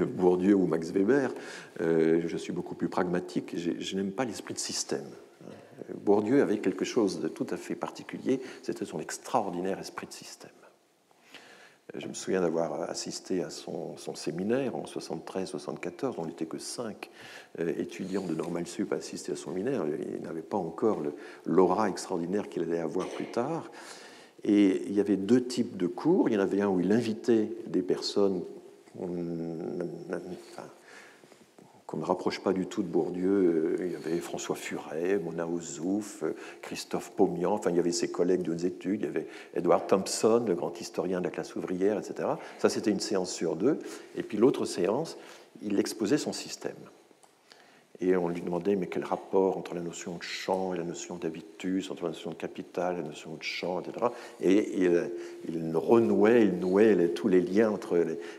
Bourdieu ou Max Weber. Je suis beaucoup plus pragmatique. Je n'aime pas l'esprit de système. Bourdieu avait quelque chose de tout à fait particulier, c'était son extraordinaire esprit de système. Je me souviens d'avoir assisté à son séminaire en 73-74, on n'était que 5 étudiants de Normal Sup à assister à son séminaire. Il n'avait pas encore l'aura extraordinaire qu'il allait avoir plus tard. Et il y avait 2 types de cours. Il y en avait un où il invitait des personnes qu'on ne rapproche pas du tout de Bourdieu. Il y avait François Furet, Mona Ozouf, Christophe Paumian, enfin il y avait ses collègues de hautes études, il y avait Edward Thompson, le grand historien de la classe ouvrière, etc. Ça, c'était une séance sur 2. Et puis l'autre séance, il exposait son système. Et on lui demandait, mais quel rapport entre la notion de champ et la notion d'habitus, entre la notion de capital et la notion de champ, etc. Et il renouait, il nouait tous les liens entre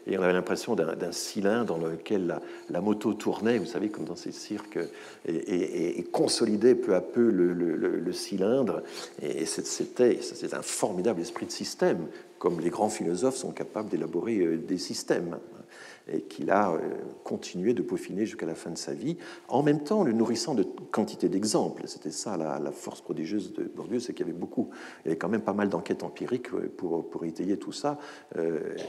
et on avait l'impression d'un cylindre dans lequel la moto tournait, vous savez, comme dans ces cirques, et consolidait peu à peu le cylindre. Et c'était un formidable esprit de système, comme les grands philosophes sont capables d'élaborer des systèmes, et qu'il a continué de peaufiner jusqu'à la fin de sa vie, en même temps le nourrissant de quantité d'exemples. C'était ça la force prodigieuse de Bourdieu, c'est qu'il y avait quand même pas mal d'enquêtes empiriques pour étayer tout ça.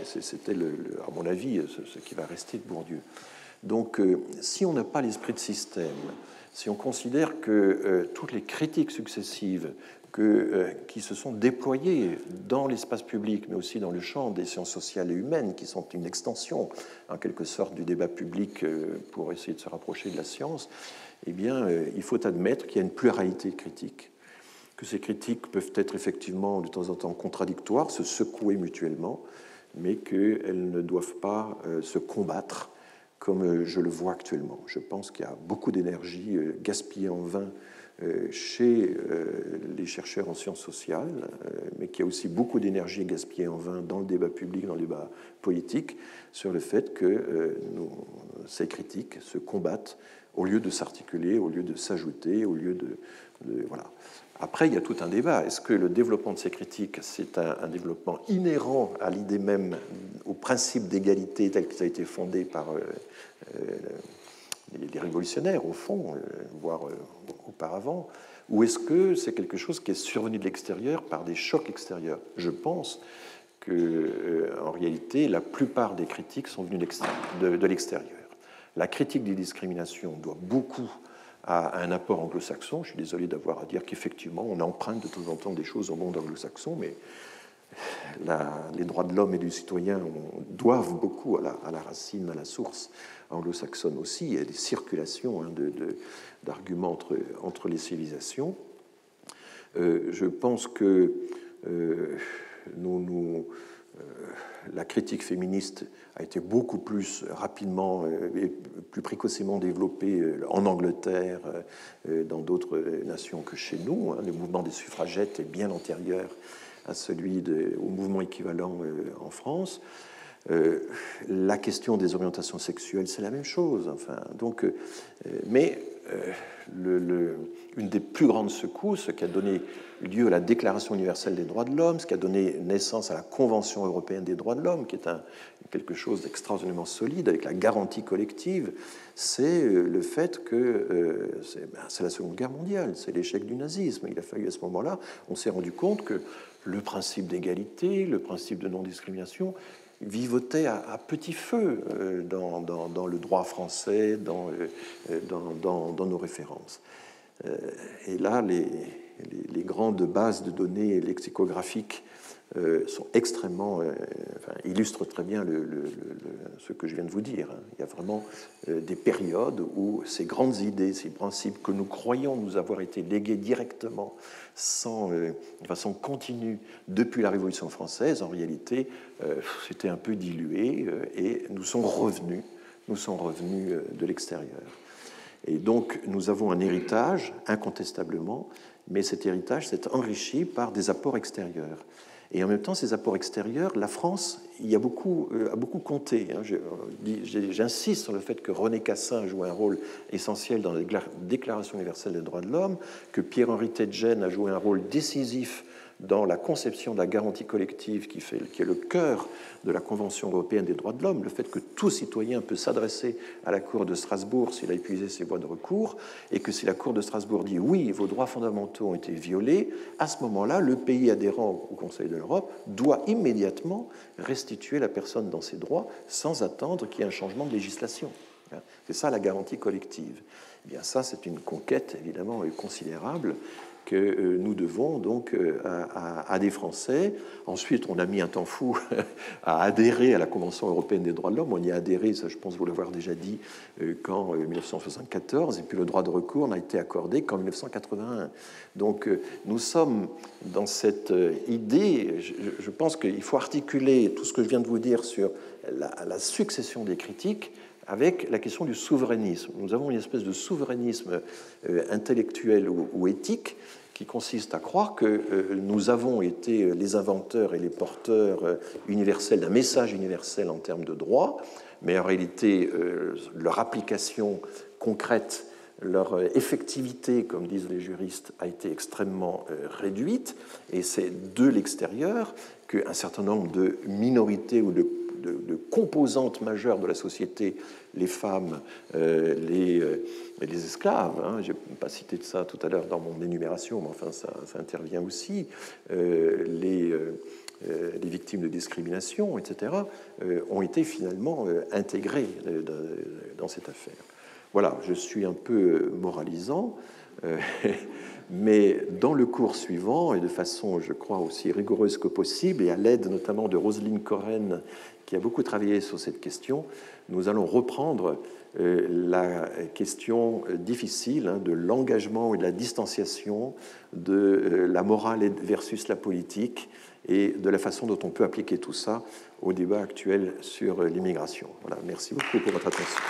C'était, à mon avis, ce qui va rester de Bourdieu. Donc, si on n'a pas l'esprit de système, si on considère que toutes les critiques successives qui se sont déployées dans l'espace public, mais aussi dans le champ des sciences sociales et humaines, qui sont une extension, en quelque sorte, du débat public pour essayer de se rapprocher de la science, eh bien, il faut admettre qu'il y a une pluralité de critiques, que ces critiques peuvent être effectivement de temps en temps contradictoires, se secouer mutuellement, mais qu'elles ne doivent pas se combattre comme je le vois actuellement. Je pense qu'il y a beaucoup d'énergie gaspillée en vain chez les chercheurs en sciences sociales, mais qu'il y a aussi beaucoup d'énergie gaspillée en vain dans le débat public, dans le débat politique, sur le fait que ces critiques se combattent au lieu de s'articuler, au lieu de s'ajouter, au lieu de voilà. Après, il y a tout un débat. Est-ce que le développement de ces critiques, c'est un développement inhérent à l'idée même, au principe d'égalité tel qu'il a été fondé par les révolutionnaires, au fond, voire auparavant, ou est-ce que c'est quelque chose qui est survenu de l'extérieur par des chocs extérieurs? Je pense qu'en réalité, la plupart des critiques sont venues de l'extérieur. La critique des discriminations doit beaucoup à un apport anglo-saxon. Je suis désolé d'avoir à dire qu'effectivement, on emprunte de temps en temps des choses au monde anglo-saxon, mais les droits de l'homme et du citoyen doivent beaucoup à la racine, à la source anglo-saxonne aussi. Il y a des circulations d'arguments entre les civilisations. Je pense que la critique féministe a été beaucoup plus rapidement et plus précocement développée en Angleterre, dans d'autres nations que chez nous. Le mouvement des suffragettes est bien antérieur à celui au mouvement équivalent en France. La question des orientations sexuelles, c'est la même chose. Enfin, donc, une des plus grandes secousses qui a donné lieu à la Déclaration universelle des droits de l'homme, ce qui a donné naissance à la Convention européenne des droits de l'homme, qui est quelque chose d'extraordinairement solide avec la garantie collective, c'est le fait que c'est la Seconde Guerre mondiale, c'est l'échec du nazisme. Il a fallu à ce moment-là, on s'est rendu compte que le principe d'égalité, le principe de non-discrimination vivotait à petit feu dans le droit français, dans nos références. Et là, les grandes bases de données lexicographiques sont extrêmement, illustrent très bien ce que je viens de vous dire. Il y a vraiment des périodes où ces grandes idées, ces principes que nous croyons nous avoir été légués directement, de façon continue, depuis la Révolution française, en réalité, c'était un peu dilué et nous sont revenus de l'extérieur. Et donc, nous avons un héritage, incontestablement, mais cet héritage s'est enrichi par des apports extérieurs. Et en même temps, ces apports extérieurs, la France a beaucoup compté. J'insiste sur le fait que René Cassin joue un rôle essentiel dans la Déclaration universelle des droits de l'homme, que Pierre-Henri Tedjen a joué un rôle décisif dans la conception de la garantie collective qui est le cœur de la Convention européenne des droits de l'homme, le fait que tout citoyen peut s'adresser à la Cour de Strasbourg s'il a épuisé ses voies de recours, et que si la Cour de Strasbourg dit oui, vos droits fondamentaux ont été violés, à ce moment-là, le pays adhérent au Conseil de l'Europe doit immédiatement restituer la personne dans ses droits sans attendre qu'il y ait un changement de législation. C'est ça la garantie collective. Eh bien, ça, c'est une conquête évidemment considérable que nous devons donc à des Français. Ensuite, on a mis un temps fou à adhérer à la Convention européenne des droits de l'homme. On y a adhéré, ça je pense vous l'avoir déjà dit, qu'en 1974, et puis le droit de recours n'a été accordé qu'en 1981. Donc nous sommes dans cette idée, je pense qu'il faut articuler tout ce que je viens de vous dire sur la succession des critiques avec la question du souverainisme. Nous avons une espèce de souverainisme intellectuel ou éthique qui consiste à croire que nous avons été les inventeurs et les porteurs universels d'un message universel en termes de droit, mais en réalité, leur application concrète, leur effectivité, comme disent les juristes, a été extrêmement réduite, et c'est de l'extérieur qu'un certain nombre de minorités ou de composantes majeures de la société, les femmes, les esclaves, hein, je n'ai pas cité de ça tout à l'heure dans mon énumération, mais enfin ça intervient aussi, les victimes de discrimination, etc., ont été finalement intégrées dans cette affaire. Voilà, je suis un peu moralisant, mais dans le cours suivant, et de façon, je crois, aussi rigoureuse que possible, et à l'aide notamment de Roselyne Coren, qui a beaucoup travaillé sur cette question, nous allons reprendre la question difficile de l'engagement et de la distanciation de la morale versus la politique, et de la façon dont on peut appliquer tout ça au débat actuel sur l'immigration. Voilà, merci beaucoup pour votre attention.